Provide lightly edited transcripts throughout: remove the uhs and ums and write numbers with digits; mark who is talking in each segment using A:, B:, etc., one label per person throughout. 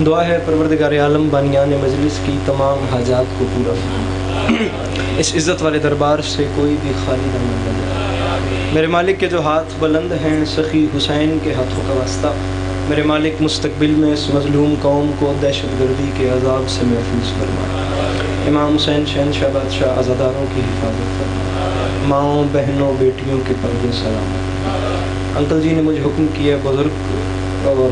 A: دعا ہے پروردگار عالم بانیان مجلس کی تمام حاجات کو پورا فرما، اس عزت والے دربار سے کوئی بھی خالی نہ مل جائے۔ میرے مالک کے جو ہاتھ بلند ہیں سخی حسین کے ہاتھوں کا واسطہ، میرے مالک مستقبل میں اس مظلوم قوم کو دہشت گردی کے عذاب سے محفوظ فرمائے۔ امام حسین شہنشاہ بادشاہ عزاداروں کی حفاظت فرمائے، ماؤں بہنوں بیٹیوں کے پردے سلامت۔ انکل جی نے مجھے حکم کیا بزرگ اور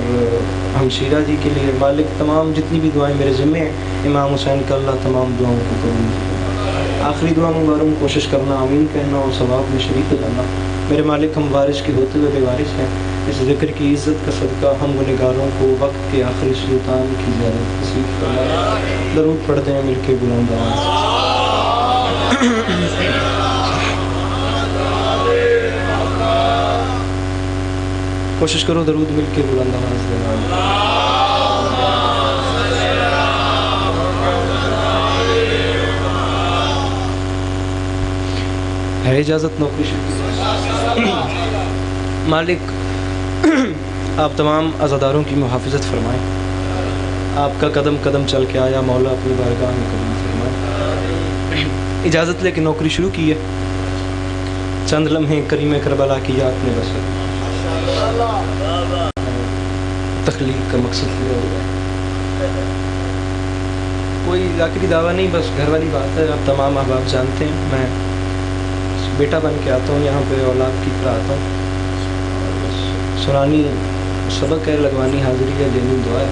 A: ہمشیرہ جی کے لیے، مالک تمام جتنی بھی دعائیں میرے ذمے ہیں امام حسین کا اللہ تمام دعاؤں کو قبول کرے۔ آخری دعا مبارک کوشش کرنا، آمین کہنا اور ثواب میں شریک ہو جانا۔ میرے مالک ہم وارث کے ہوتے ہوئے بے وارث ہیں، اس ذکر کی عزت کا صدقہ ہم گنہگاروں کو وقت کے آخری سلطان کی زیارت نصیب فرمائے۔ درود پڑھتے ہیں مل کے بلند آواز سے۔ کوشش کرو درود مل کے بلند آواز سے۔ ہے اجازت نوکری شکریہ۔ مالک آپ تمام عزاداروں کی محافظت فرمائیں، آپ کا قدم قدم چل کے آیا مولا اپنی بارگاہ میں قبول فرمائیں۔ اجازت لے کے نوکری شروع کی ہے، چند لمحے کریم کربلا کی یاد میں بسر، تخلیق کا مقصد یہ ہوا ہے، کوئی ذاکری دعویٰ نہیں، بس گھر والی بات ہے۔ آپ تمام احباب جانتے ہیں میں بیٹا بن کے آتا ہوں یہاں پہ، اولاد کی طرح آتا ہوں، سنانی سبق ہے، لگوانی حاضری ہے، دینی دعا ہے۔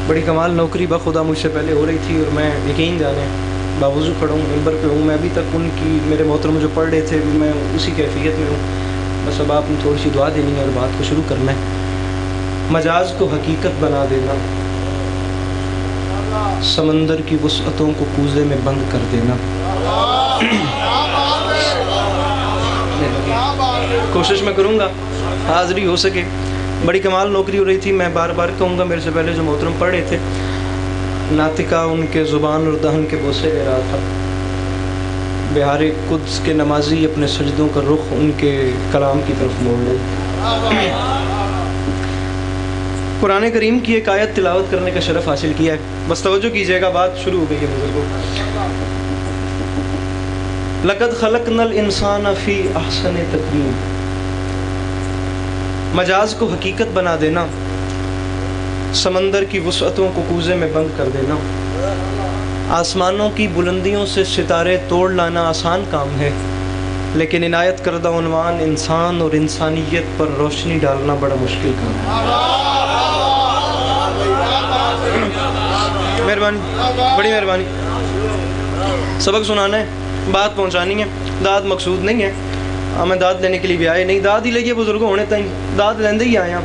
A: بڑی کمال نوکری بخدا مجھ سے پہلے ہو رہی تھی اور میں یقین جانے باوضو کھڑا ہوں، ممبر پہ ہوں، میں ابھی تک ان کی میرے محترم جو پڑھ رہے تھے میں اسی کیفیت میں ہوں۔ بس اب آپ نے تھوڑی سی دعا دینی ہے اور بات کو شروع کرنا ہے۔ مجاز کو حقیقت بنا دینا، سمندر کی وسعتوں کو کوزے میں بند کر دینا۔ کوشش میں کروں گا حاضری ہو سکے۔ بڑی کمال نوکری ہو رہی تھی، میں بار بار کہوں گا میرے سے پہلے جو محترم پڑھ رہے تھے، ناطقہ ان کے زبان اور دہن کے بوسے لے رہا تھا، بہار قدس کے نمازی اپنے سجدوں کا رخ ان کے کلام کی طرف موڑ لے۔ قرآن کریم کی ایک آیت تلاوت کرنے کا شرف حاصل کیا ہے، بس توجہ کیجئے گا، بات شروع ہو گئی ہے بزرگوں۔ لقد خلقنا الانسان فی احسن تقویم، مجاز کو حقیقت بنا دینا، سمندر کی وسعتوں کو کوزے میں بند کر دینا، آسمانوں کی بلندیوں سے ستارے توڑ لانا آسان کام ہے، لیکن عنایت کردہ عنوان انسان اور انسانیت پر روشنی ڈالنا بڑا مشکل کام ہے۔ مہربانی، بڑی مہربانی، سبق سنانا ہے، بات پہنچانی ہے، داد مقصود نہیں ہے، میں داد لینے کے لیے بھی آئے نہیں، داد ہی لئیے بزرگوں ہونے تائیں، داد لیندے ہی آیا۔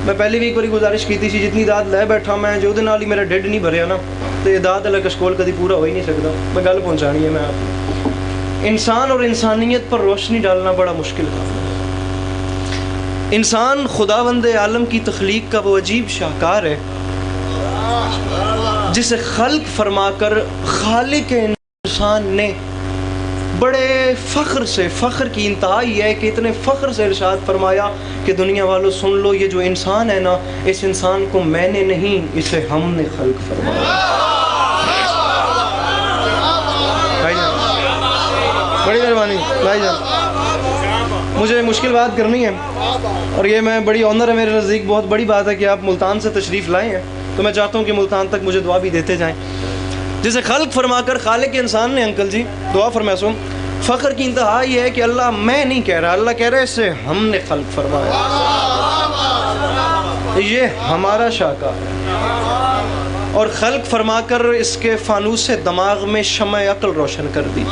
A: میں پہلے بھی ایک باری گزارش کی تھی جتنی داد لے بیٹھا میں جو دن والی میرا ڈیڈ نہیں بھریا نا تو یہ داد اللہ کشکول کدی پورا ہو ہی نہیں سکتا۔ میں گل پہنچانی ہے میں آپ کو، انسان اور انسانیت پر روشنی ڈالنا بڑا مشکل کام ہے۔ انسان خداوند عالم کی تخلیق کا وہ عجیب شاہکار ہے جسے خلق فرما کر خالق انسان نے بڑے فخر سے، فخر کی انتہا یہ ہے کہ اتنے فخر سے ارشاد فرمایا کہ دنیا والوں سن لو، یہ جو انسان ہے نا، اس انسان کو میں نے نہیں اسے ہم نے خلق فرمایا۔ بھائی جان بڑی مہربانی، بھائی جان مجھے مشکل بات کرنی ہے اور یہ میں بڑی آنر ہے میرے نزدیک، بہت بڑی بات ہے کہ آپ ملتان سے تشریف لائے ہیں، تو میں چاہتا ہوں کہ ملتان تک مجھے دعا بھی دیتے جائیں۔ جسے خلق فرما کر خالق انسان نے، انکل جی دعا فرمائے سو، فخر کی انتہا یہ ہے کہ اللہ میں نہیں کہہ رہا، اللہ کہہ رہا ہے اسے ہم نے خلق فرمایا، یہ ہمارا شاہکار ہے، اور خلق فرما کر اس کے فانوس دماغ میں شمع عقل روشن کر دی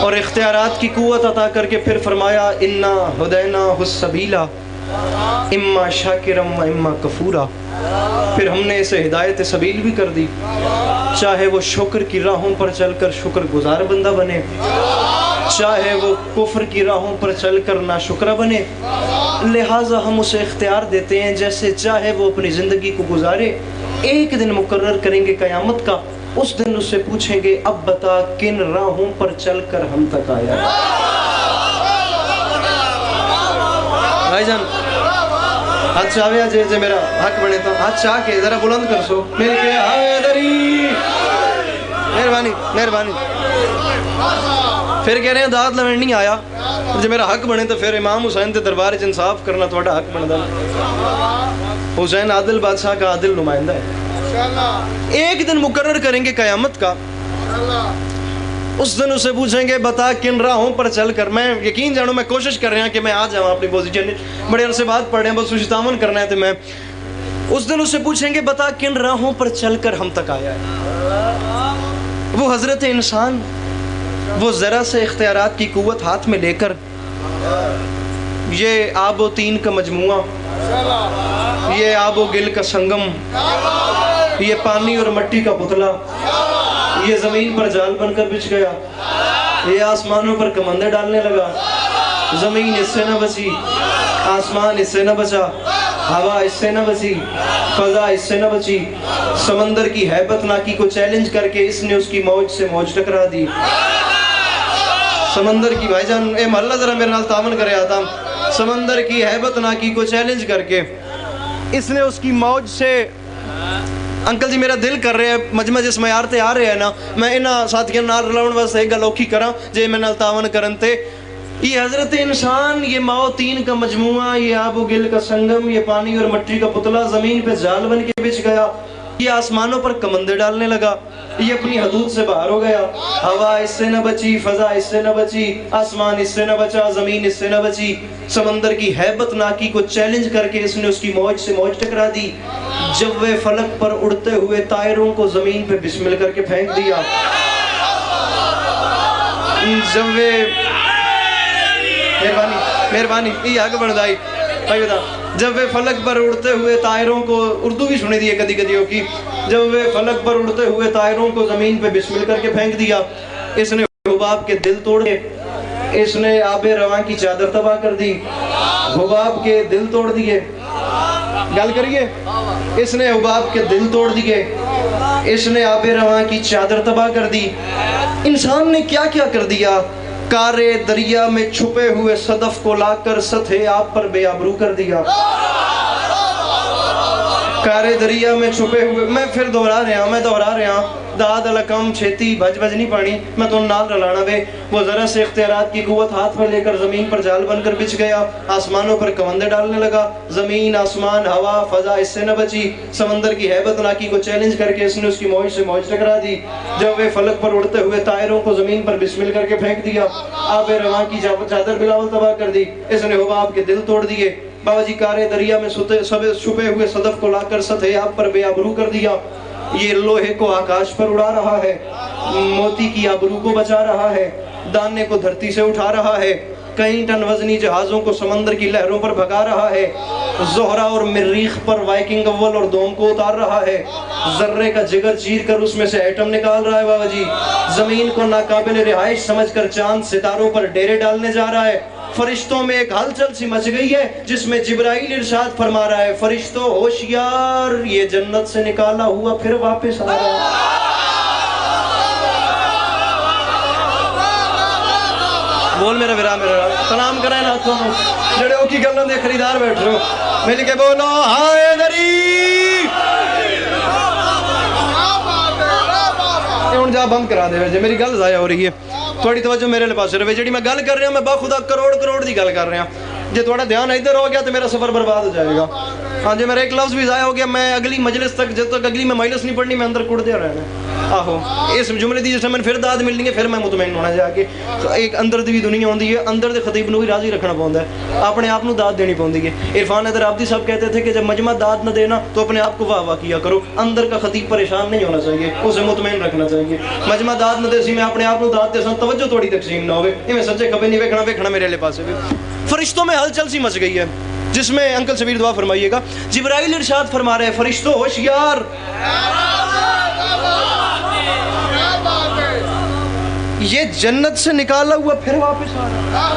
A: اور اختیارات کی قوت عطا کر کے پھر فرمایا انا ہدیناہ السبیل اما شاکرا و اما کفورا، پھر ہم نے اسے ہدایت سبیل بھی کر دی، چاہے وہ شکر کی راہوں پر چل کر شکر گزار بندہ بنے، چاہے وہ کفر کی راہوں پر چل کر ناشکرہ بنے، لہٰذا ہم اسے اختیار دیتے ہیں جیسے چاہے وہ اپنی زندگی کو گزارے۔ ایک دن مقرر کریں گے قیامت کا، اس دن اس سے پوچھیں گے اب بتا کن راہوں پر چل کر ہم تک آیا۔ بھائی جان ہاتھ چاہے جے جے میرا حق بنے تو ہاتھ چاہ کے ذرا بلند کر سو مل کے حیدری. مہربانی مہربانی. پھر کہہ رہے ہیں داد لوین نہیں آیا جب میرا حق بنے تو پھر امام حسین دے دربار وچ انصاف کرنا تھوڑا حق بندا. حسین عادل بادشاہ کا عادل نمائندہ ہے. ایک دن مقرر کریں گے قیامت کا. اس دن اسے پوچھیں گے بتا کن راہوں پر چل کر, میں یقین جانو میں کوشش کر رہا ہوں کہ میں آ جاؤں اپنی پوزیشن, بڑے عرصے بعد پڑھ رہے ہیں بس شتامن کرنا ہے تو میں. اس دن اسے پوچھیں گے بتا کن راہوں پر چل کر ہم تک آیا ہے. وہ حضرت انسان وہ ذرا سے اختیارات کی قوت ہاتھ میں لے کر یہ آب و تین کا مجموعہ, یہ آب و گل کا سنگم, یہ پانی اور مٹی کا پتلا, یہ زمین پر جال بن کر بچھ گیا, یہ آسمانوں پر کمندے ڈالنے لگا. زمین اس سے نہ بچی, آسمان اس سے نہ بچا, ہوا اس سے نہ بچی, فضا اس سے نہ بچی. سمندر کی ہیبت ناکی کو چیلنج کر کے اس نے اس کی موج سے موج ٹکرا دی. سمندر کی, بھائی جان اے محلہ ذرا میرے نال تعاون کرے آتا. سمندر کی ہیبت ناکی کو چیلنج کر کے اس نے اس کی موج سے. انکل جی میرا دل کر رہے ہیں مجمع جس معیار تے آ رہے ہیں نا میں انہاں ساتھیاں نال رلاؤن واسطے ایک گل اوکھی کراں جے میں نال تعاون کرن تے. یہ حضرت انسان, یہ ماؤ تین کا مجموعہ, یہ آب و گل کا سنگم, یہ پانی اور مٹی کا پتلا زمین پہ جال بن کے بچھ گیا, یہ آسمانوں پر کمندے ڈالنے لگا, یہ اپنی حدود سے باہر ہو گیا. ہوا اس سے نہ بچی, فضا اس سے نہ بچی, آسمان اس سے نہ بچا, زمین اس سے نہ بچی. سمندر کی ہیبت ناکی کو چیلنج کر کے اس نے اس کی موج سے موج ٹکرا دی. جب وہ فلک پر اڑتے ہوئے طائروں کو زمین پہ بسمل کر کے پھینک دیا. جب وہ مہربانی مہربانی یہ حق بندائی بھائی بتا. جب وہ فلک پر اڑتے ہوئے طائروں کو, اردو بھی سنی دی ہے کدی کدی ہو کی, جب وہ فلک پر اڑتے ہوئے طائروں کو زمین پہ بسمل کر کے پھینک دیا. اس نے حباب کے دل توڑ کے, اس نے آب رواں کی چادر تباہ کر دی. حباب کے دل توڑ دیے, گل کریے, اس نے حباب کے دل توڑ دیے, اس نے آب رواں کی چادر تباہ کر دی. انسان نے کیا کیا کر دیا. کارے دریا میں چھپے ہوئے صدف کو لا کر سطح آب پر بے آبرو کر دیا. کارے دریا میں چھپے ہوئے, میں پھر دہرا رہا ہوں داد الکم چھیتی بھج بھج نہیں پانی, میں تو نال رلانا وے. وہ ذرا سے اختیارات کی قوت ہاتھ میں لے کر زمین پر جال بن کر بچھ گیا. آسمانوں پر کمندے ڈالنے لگا. زمین, آسمان, ہوا, فضا اس سے نہ بچی. سمندر کی ہیبت ناکی کو چیلنج کر کے اس نے اس کی موج سے موج ٹکرا دی. جب وہ فلک پر اڑتے ہوئے طائروں کو زمین پر بسمل کر کے پھینک دیا. آب رواں کی چادر بلاول تباہ کر دی. اس نے حباب کے دل توڑ دیے. بابا جی کارے دریا میں چھپے ہوئے صدف کو لا کر سطح آب پر بے آبرو کر دیا. یہ لوہے کو آکاش پر اڑا رہا ہے, موتی کی آبرو کو بچا رہا ہے, دانے کو دھرتی سے اٹھا رہا ہے, کئی ٹن وزنی جہازوں کو سمندر کی لہروں پر بھگا رہا ہے, زہرہ اور مریخ پر وائکنگ اول اور دوم کو اتار رہا ہے, ذرے کا جگر چیر کر اس میں سے ایٹم نکال رہا ہے. بابا جی زمین کو ناقابل رہائش سمجھ کر چاند ستاروں پر ڈیرے ڈالنے جا رہا ہے. فرشتوں میں ایک ہلچل سی مچ گئی ہے جس میں جبرائیل ارشاد فرما رہا ہے, فرشتوں ہوشیار, یہ جنت سے نکالا ہوا پھر واپس آ رہا ہے. بول میرا ویرا میرا سلام کرائیں ہاتھوں میں جڑے او کی گلوں دے خریدار بیٹھ رہے ہو, مل کے بولو حیدری. یہ ہن جا بند کرا دے جے میری گل ضائع ہو رہی ہے. تھوڑی توجہ میرے لئے پاس رہے, جڑی میں گل کر رہا ہوں میں باخدا کروڑ دی گل کر رہا ہوں. جے تھوڑا دھیان ادھر ہو گیا تو میرا سفر برباد ہو جائے گا. ہاں جی میرا ایک لفظ بھی ضائع ہو گیا, میں اگلی مجلس تک جب تک اگلی میں مجلس نہیں پڑھنی میں اندر کڑ دیا رہنا. آہو اس جملے دی جس میں پھر داد ملنی ہے پھر میں مطمئن ہونا جا کے. ایک اندر دی بھی دنیا ہوندی ہے, اندر دے خطیب نو بھی راضی رکھنا پوندا ہے, اپنے آپ نو داد دینی پوندی ہے. عرفان حیدر عابدی صاحب کہتے تھے کہ جب مجمع داد نہ دینا تو اپنے آپ کو واہ واہ کیا کرو. اندر کا خطیب پریشان نہیں ہونا چاہیے, اسے مطمئن رکھنا چاہیے. مجمع داد نہ دے سی میں اپنے آپ نو داد دے سا توجہ تھوڑی تقسیم نہ ہوئے. میں سچے کبھی نہیں ویکھنا میرے لئے پاسے بھی. فرشتوں میں ہلچل سی مچ گئی ہے جس میں انکل شبیر دعا فرمائیے گا. جبرائیل ارشاد فرما رہے ہیں, فرشتوں ہوشیار, یہ جنت سے نکالا ہوا پھر واپس آ رہا.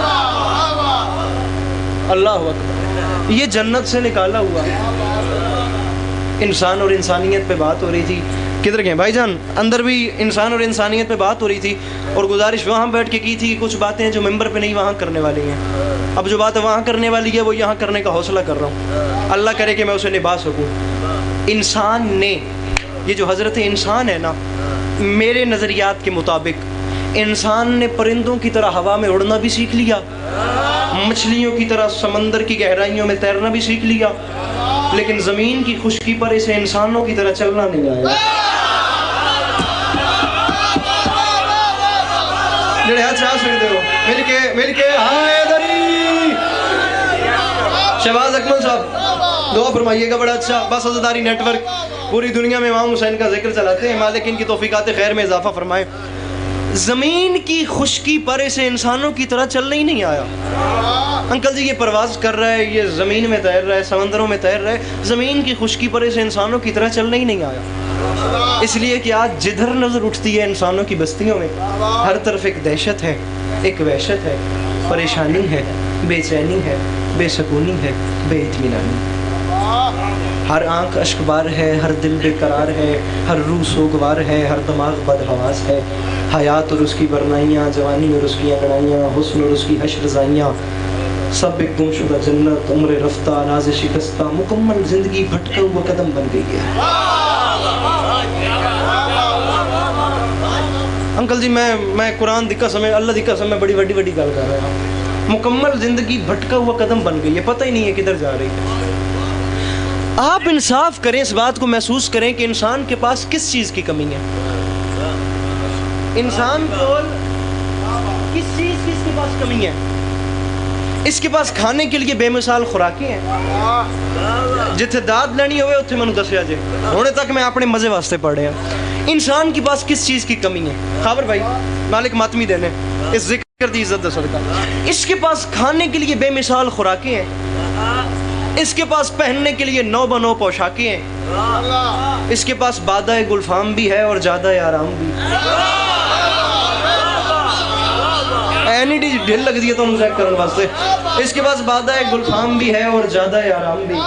A: اللہ اکبر, یہ جنت سے نکالا ہوا. انسان اور انسانیت پہ بات ہو رہی تھی. کدھر گئے بھائی جان؟ اندر بھی انسان اور انسانیت پہ بات ہو رہی تھی اور گزارش وہاں بیٹھ کے کی تھی کہ کچھ باتیں جو ممبر پہ نہیں وہاں کرنے والی ہیں. اب جو بات وہاں کرنے والی ہے وہ یہاں کرنے کا حوصلہ کر رہا ہوں. اللہ کرے کہ میں اسے نبھا سکوں. انسان نے، یہ جو حضرت انسان ہے نا، میرے نظریات کے مطابق انسان نے پرندوں کی طرح ہوا میں اڑنا بھی سیکھ لیا، مچھلیوں کی طرح سمندر کی گہرائیوں میں تیرنا بھی سیکھ لیا، لیکن زمین کی خشکی پر اسے انسانوں کی طرح چلنا نہیں آیا. جڑے ہاتھ چاہ سکتے ہو مل کے ہائے دری. شہباز اکمل صاحب دعا فرمائیے گا. بڑا اچھا بس عزاداری نیٹ ورک پوری دنیا میں امام حسین کا ذکر چلاتے ہیں. مالک ان کی توفیقات خیر میں اضافہ فرمائے. زمین کی خشکی پر اسے انسانوں کی طرح چلنا ہی نہیں آیا. انکل جی یہ پرواز کر رہا ہے، یہ زمین میں تیر رہا ہے، سمندروں میں تیر رہا ہے، زمین کی خشکی پر اسے انسانوں کی طرح چلنا ہی نہیں آیا. اس لیے کہ آج جدھر نظر اٹھتی ہے انسانوں کی بستیوں میں ہر طرف ایک دہشت ہے، ایک وحشت ہے، پریشانی ہے، بے چینی ہے، بے سکونی ہے، بے اطمینانی. ہر آنکھ اشکبار ہے، ہر دل بے قرار ہے، ہر روح سوگوار ہے، ہر دماغ بدحواس ہے. حیات اور اس کی برنائیاں، جوانی اور اس کی انگڑائیاں، حسن اور اس کی حشر زائیاں، سب ایک گم شدہ جنت، عمر رفتہ، راز شکستہ، مکمل زندگی بھٹکا ہوا قدم بن گئی ہے. انکل جی میں قرآن دی قسم، اللہ دی قسم میں بڑی وڈی گل کر رہا ہوں. مکمل زندگی بھٹکا ہوا قدم بن گئی ہے، پتہ ہی نہیں ہے کدھر جا رہی ہے. آپ انصاف کریں، اس بات کو محسوس کریں کہ انسان کے پاس کس چیز کی کمی ہے. انسان کو کس چیز کی اس کے پاس کمی ہے. اس کے پاس کھانے کے لیے بے مثال خوراکیں ہیں. جتھے داد لینی ہوئے اتھے منو دسیا جے، ہونے تک میں اپنے مزے واسطے پڑھے ہیں. انسان کے پاس کس چیز کی کمی ہے؟ خابر بھائی مالک ماتمی دینے اس ذکر دی عزت دا صدقہ. اس کے پاس کھانے کے لیے بے مثال خوراکیں ہیں. اس کے پاس پہننے کے لیے نو بنو پوشاکیں ہیں. اس کے پاس بادہ گلفام بھی ہے اور زیادہ آرام بھی. اینی ڈی ڈھل لگ دی ہے تو چیک کرنے واسطے. اس کے پاس بادہ گلفام بھی ہے اور زیادہ آرام بھی.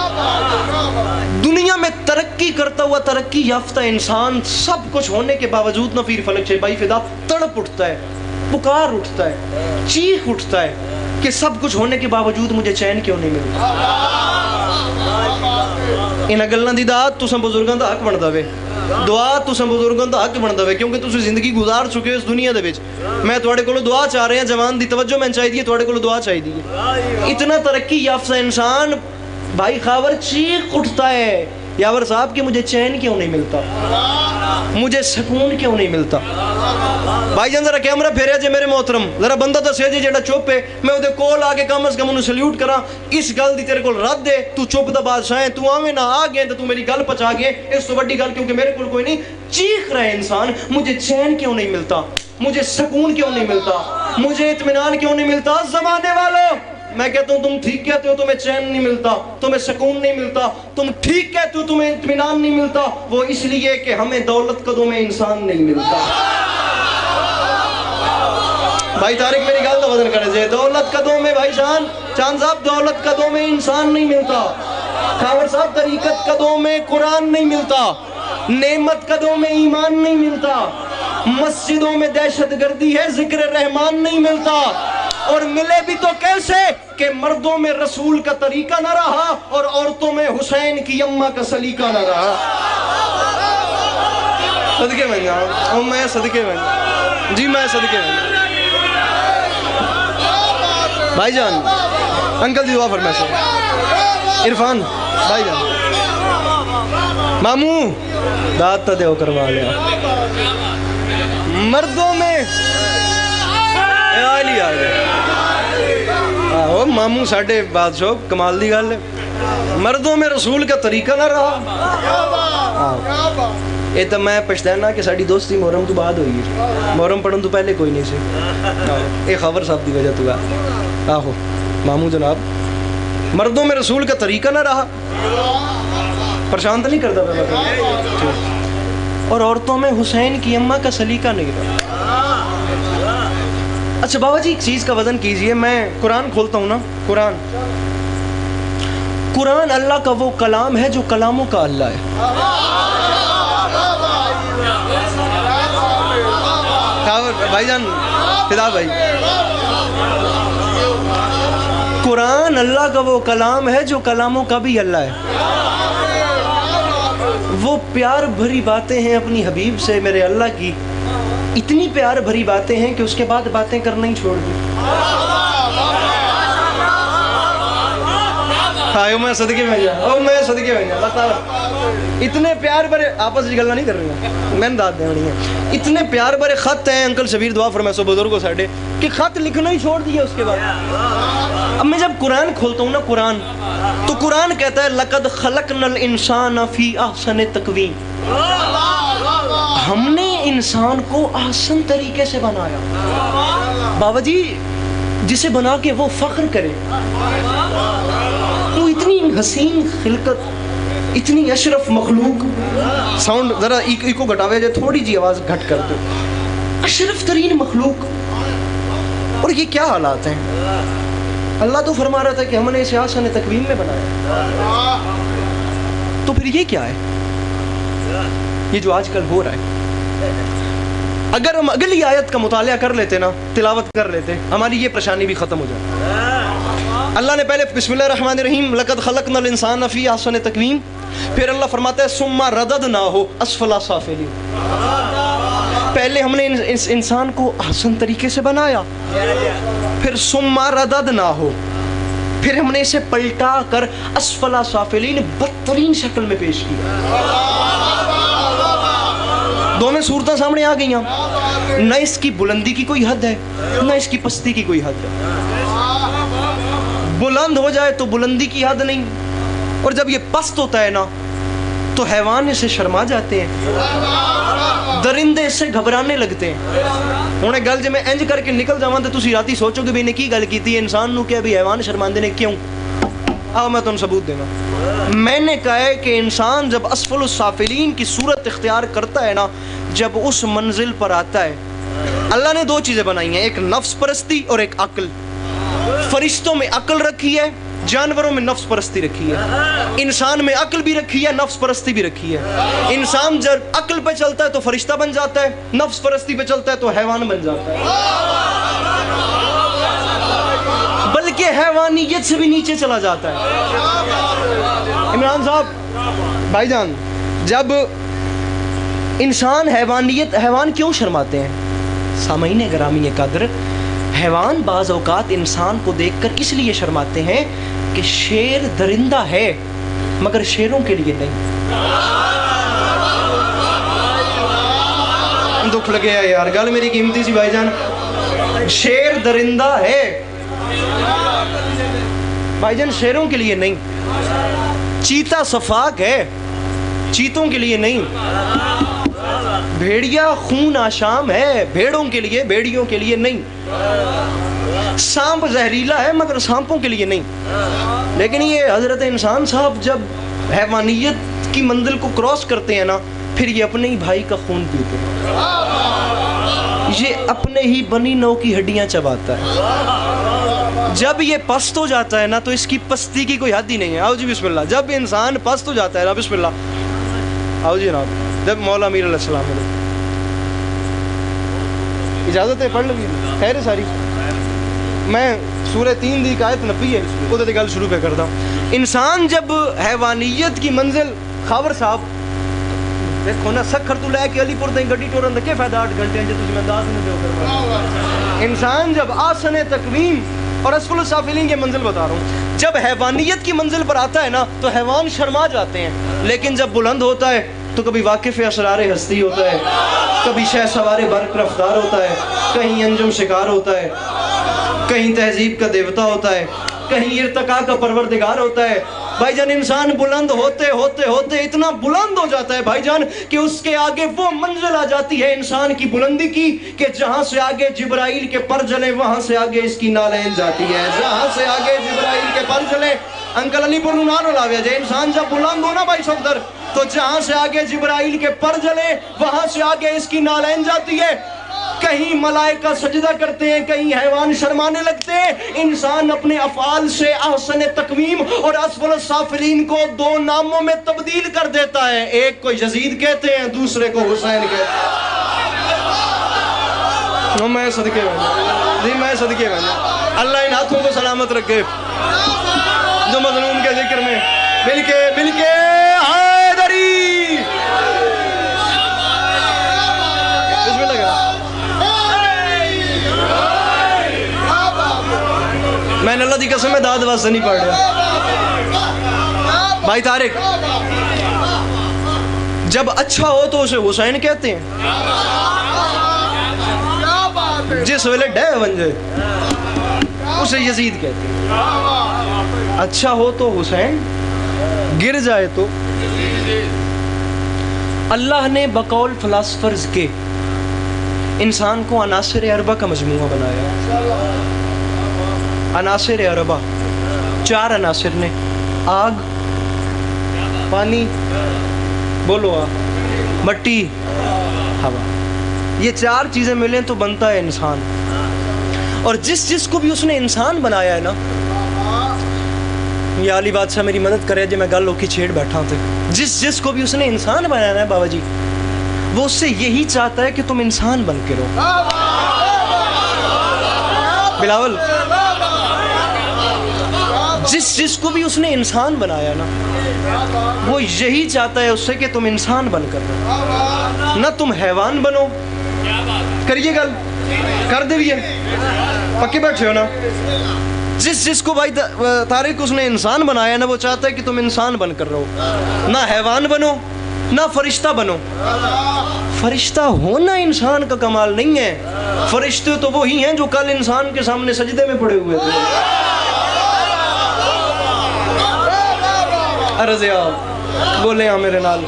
A: دنیا میں ترقی کرتا ہوا ترقی یافتہ انسان سب کچھ ہونے کے باوجود نہ پیر فلک شہبائی فدا تڑپ اٹھتا ہے، پکار اٹھتا ہے، چیخ اٹھتا ہے کہ سب کچھ ہونے کے باوجود مجھے چین کیوں نہیں ملتا. ان گلاں دی داد تساں بزرگاں دا حق بندا وے، دعا تساں بزرگاں دا حق بندا وے، کیونکہ تسی زندگی گزار چکے ہو اس دنیا دے وچ. میں تواڈے کولوں دعا چاہ رہا ہاں، جوان دی توجہ میں چاہیے، تواڈے کولوں دعا چاہیے. اتنا ترقی یافتہ انسان بھائی خاور چیخ اٹھتا ہے یاور صاحب کہ مجھے چین کیوں نہیں ملتا، مجھے سکون کیوں نہیں ملتا. بھائی جان ذرا کیمرہ پھیریا جے میرے محترم، ذرا بندہ دسیا جے جیڑا چپ ہے، میں اودے کول آ کے کم از کم انہوں سلیوٹ کراں. اس گل دی تیرے کول رد دے، تو چپ دا بادشاہ ہے، تو آویں نہ آ گئے تو میری گل پچا گئے. اس تو بڑی گل کیونکہ میرے کول کوئی نہیں. چیخ رہے انسان مجھے چین کیوں نہیں ملتا، مجھے سکون کیوں نہیں ملتا، مجھے اطمینان کیوں نہیں ملتا. زمانے والوں میں کہتا ہوں تم ٹھیک کہتے ہو، تمہیں چین نہیں ملتا، تمہیں سکون نہیں ملتا. تم ٹھیک کہتے ہو تمہیں اطمینان نہیں ملتا، وہ اس لیے کہ ہمیں دولت قدوں میں انسان نہیں ملتا. بھائی طارق میری گل تو وزن کرے جے، دولت قدوں میں بھائی جان چاند صاحب دولت قدوں میں انسان نہیں ملتا. خاور صاحب طریقت قدوں میں قرآن نہیں ملتا، نعمت قدوں میں ایمان نہیں ملتا، مسجدوں میں دہشت گردی ہے، ذکر رحمان نہیں ملتا. اور ملے بھی تو کیسے کہ مردوں میں رسول کا طریقہ نہ رہا اور عورتوں میں حسین کی اماں کا سلیقہ نہ رہا. صدقے میں جاؤں میں، صدقے میں جی، میں صدقے میں. بھائی جان انکل جی دعا فرمائے سے عرفان بھائی جان ماموں داد تا دیو کروا لیا. مردوں میں آلی آ گئے آہو ماموں ساڑھے بادشاہ کمال دی گل ہے. مردوں میں رسول کا طریقہ نہ رہا. یہ تو میں پچھتانا کہ ساڑھی دوستی محرم تو بعد ہوئی ہے، محرم پڑھن تو پہلے کوئی نہیں سے. یہ خبر صاحب دی وجہ تو گا آہو ماموں جناب مردوں میں رسول کا طریقہ نہ رہا. پریشان تو نہیں کرتا میں، اور عورتوں میں حسین کی اماں کا سلیقہ نہیں رہا. اچھا بابا جی ایک چیز کا وزن کیجئے، میں قرآن کھولتا ہوں نا، قرآن اللہ کا وہ کلام ہے جو کلاموں کا اللہ ہے. بھائی جان فدا بھائی، قرآن اللہ کا وہ کلام ہے جو کلاموں کا بھی اللہ ہے. وہ پیار بھری باتیں ہیں اپنی حبیب سے میرے اللہ کی، اتنی پیار بھری باتیں ہیں کہ اس کے بعد باتیں کرنا ہی چھوڑ دی. میں صدقے میں جا اور میں صدقے میں جا اللہ تعالیٰ اتنے پیار بھرے آپس میں گلا نہیں کر رہی ہیں، میں داد دیں ہے، اتنے پیار بھرے خط ہیں. انکل شبیر دعا فرمائے سو بزرگوں ساڈے کہ خط لکھنا ہی چھوڑ دیا اس کے بعد. اب میں جب قرآن کھولتا ہوں نا قرآن، تو قرآن کہتا ہے لقد خلقنا الانسان فی احسن تقویم، ہم نے انسان کو احسن طریقے سے بنایا. بابا جی جسے بنا کے وہ فخر کرے، وہ اتنی حسین خلقت، اتنی اشرف مخلوق. ساؤنڈ ذرا ایکو گھٹاوے جائے، تھوڑی جی آواز گھٹ کر دو. اشرف ترین مخلوق، اور یہ کیا حالات ہیں. اللہ تو فرما رہا تھا کہ ہم نے اسے احسن تقویم میں بنایا، تو پھر یہ کیا ہے یہ جو آج کل ہو رہا ہے. اگر ہم اگلی آیت کا مطالعہ کر لیتے نا، تلاوت کر لیتے، ہماری یہ پریشانی بھی ختم ہو جاتی. اللہ نے پہلے بسم اللہ الرحمن الرحیم لقد خلقنا الانسان فی احسن تقویم، پھر اللہ فرماتا ہے ثم رددناہ اسفل سافلین. پہلے ہم نے اس انسان کو احسن طریقے سے بنایا، پھر ثم رددناہ، پھر ہم نے اسے پلٹا کر اسفل سافلین بدترین شکل میں پیش کیا. دونوں صورتیں سامنے آ گئیں. نہ اس کی بلندی کی کوئی حد ہے، نہ اس کی پستی کی کوئی حد ہے. بلند ہو جائے تو بلندی کی حد نہیں، اور جب یہ پست ہوتا ہے نا تو حیوان اسے شرما جاتے ہیں، درندے اس سے گھبرانے لگتے ہیں. انہیں گل جی میں انج کر کے نکل جاواں تو تسی راتی سوچو کہ بھی انہیں کی گل کیتی ہے انسان نو، کہ ابھی حیوان شرماندے نے کیوں. آؤ میں تمہیں ثبوت دیں گا. میں نے کہا ہے کہ انسان جب اسفل السافلین کی صورت اختیار کرتا ہے نا، جب اس منزل پر آتا ہے، اللہ نے دو چیزیں بنائی ہیں، ایک نفس پرستی اور ایک عقل. فرشتوں میں عقل رکھی ہے، جانوروں میں نفس پرستی رکھی ہے. انسان میں عقل بھی رکھی ہے، نفس پرستی بھی رکھی ہے. انسان جب عقل پہ چلتا ہے تو فرشتہ بن جاتا ہے، نفس پرستی پہ چلتا ہے تو حیوان بن جاتا ہے، بلکہ حیوانیت سے بھی نیچے چلا جاتا ہے. عمران صاحب بھائی جان، جب انسان حیوان کیوں شرماتے ہیں؟ سامعین گرامی قدر، حیوان بعض اوقات انسان کو دیکھ کر اس لیے شرماتے ہیں کہ شیر درندہ ہے مگر شیروں کے لیے نہیں. دکھ لگے یار، گل میری قیمتی سی بھائی جان. شیر درندہ ہے بھائی جان، شیروں کے لیے نہیں. چیتا صفاق ہے، چیتوں کے لیے نہیں. بھیڑیا خون آشام ہے، بھیڑوں کے لیے، بھیڑیوں کے لیے نہیں. سانپ زہریلا ہے مگر سانپوں کے لیے نہیں. لیکن یہ حضرت انسان صاحب جب حیوانیت کی منزل کو کراس کرتے ہیں نا، پھر یہ اپنے ہی بھائی کا خون پیتے ہیں، یہ اپنے ہی بنی نو کی ہڈیاں چباتا ہے. جب یہ پست ہو جاتا ہے نا تو اس کی پستی کی کوئی حد ہی نہیں ہے. آؤ جی بسم اللہ. جب انسان پست ہو جاتا ہے نا، بسم اللہ آؤ جی جناب. جب مولا امیر علیہ السلام نے اجازت ہے پڑھ لگی خیر ہے ساری. میں سورہ 3 دی آیت 90 ہے وہ تو گل شروع پہ کرتا ہوں. انسان جب حیوانیت کی منزل، خاور صاحب دیکھو نا، سکھر تو لے کے علی پور تائیں گڈی ٹورن دا کیا فائدہ 8 گھنٹے جو تسی میں انداز نہیں دیو کروا. انسان جب آسن تقویم اور اسفل السافلین کی منزل بتا رہا ہوں، جب حیوانیت کی منزل پر آتا ہے نا تو حیوان شرما جاتے ہیں. لیکن جب بلند ہوتا ہے تو کبھی واقف اسرار ہستی ہوتا ہے، کبھی شہ سوار برق رفتار ہوتا ہے، کہیں انجم شکار ہوتا ہے، کہیں تہذیب کا دیوتا ہوتا ہے، کہیں ارتقاء کا پروردگار ہوتا ہے. بھائی جان انسان بلند ہوتے ہوتے ہوتے اتنا بلند ہو جاتا ہے بھائی جان کہ اس کے آگے وہ منزل آ جاتی ہے انسان کی بلندی کی کہ جہاں سے آگے جبرائیل کے پر جلے وہاں سے آگے اس کی نالین جاتی ہے. جہاں سے آگے جبرائیل کے پر جلے، انکل علی پر نانو لاویا جائے. انسان جب بلند ہونا بھائی صفدر تو جہاں سے آگے جبرائیل کے پر جلے وہاں سے آگے اس کی نالین جاتی ہے. کہیں ملائکہ سجدہ کرتے ہیں، کہیں حیوان شرمانے لگتے ہیں. انسان اپنے افعال سے احسن تقویم اور اسفل السافلین کو دو ناموں میں تبدیل کر دیتا ہے. ایک کو یزید کہتے ہیں، دوسرے کو حسین کہتے ہیں. میں صدقے میں جی، میں صدقے میں اللہ ان ہاتھوں کو سلامت رکھے جو مظلوم کے ذکر میں مل کے حیدری بسم اللہ کرا۔ میں نے اللہ دی قسم میں داد واسطے نہیں پڑھ رہا بھائی طارق، جب اچھا ہو تو اسے حسین کہتے ہیں، جس ویلے ڈے بن جائے اسے یزید کہتے ہیں۔ اچھا ہو تو حسین، گر جائے تو اللہ نے بقول فلاسفرز کے انسان کو عناصر اربع کا مجموعہ بنایا۔ عناصر اربع 4 عناصر نے، آگ، پانی، بولو مٹی، ہوا، یہ 4 چیزیں ملیں تو بنتا ہے انسان۔ اور جس کو بھی اس نے انسان بنایا ہے نا، یا علی بادشاہ میری مدد کرے جی میں گل کی چھیڑ بیٹھا تھے، جس کو بھی اس نے انسان بنایا ہے بابا جی، وہ اس سے یہی چاہتا ہے کہ تم انسان بن کے رہو۔ بلاول، جس کو بھی اس نے انسان بنایا نا، وہ یہی چاہتا ہے اس سے کہ تم انسان بن کر رہو، نہ تم حیوان بنو۔ کریے گل کر دیئے، پکے بیٹھے ہو نا۔ جس کو بھائی طارق اس نے انسان بنایا نا، وہ چاہتا ہے کہ تم انسان بن کر رہو، نہ حیوان بنو نہ فرشتہ بنو۔ فرشتہ ہونا انسان کا کمال نہیں ہے، فرشتے تو وہی ہیں جو کل انسان کے سامنے سجدے میں پڑے ہوئے تھے۔ عرض آپ بولے ہاں میرے نال،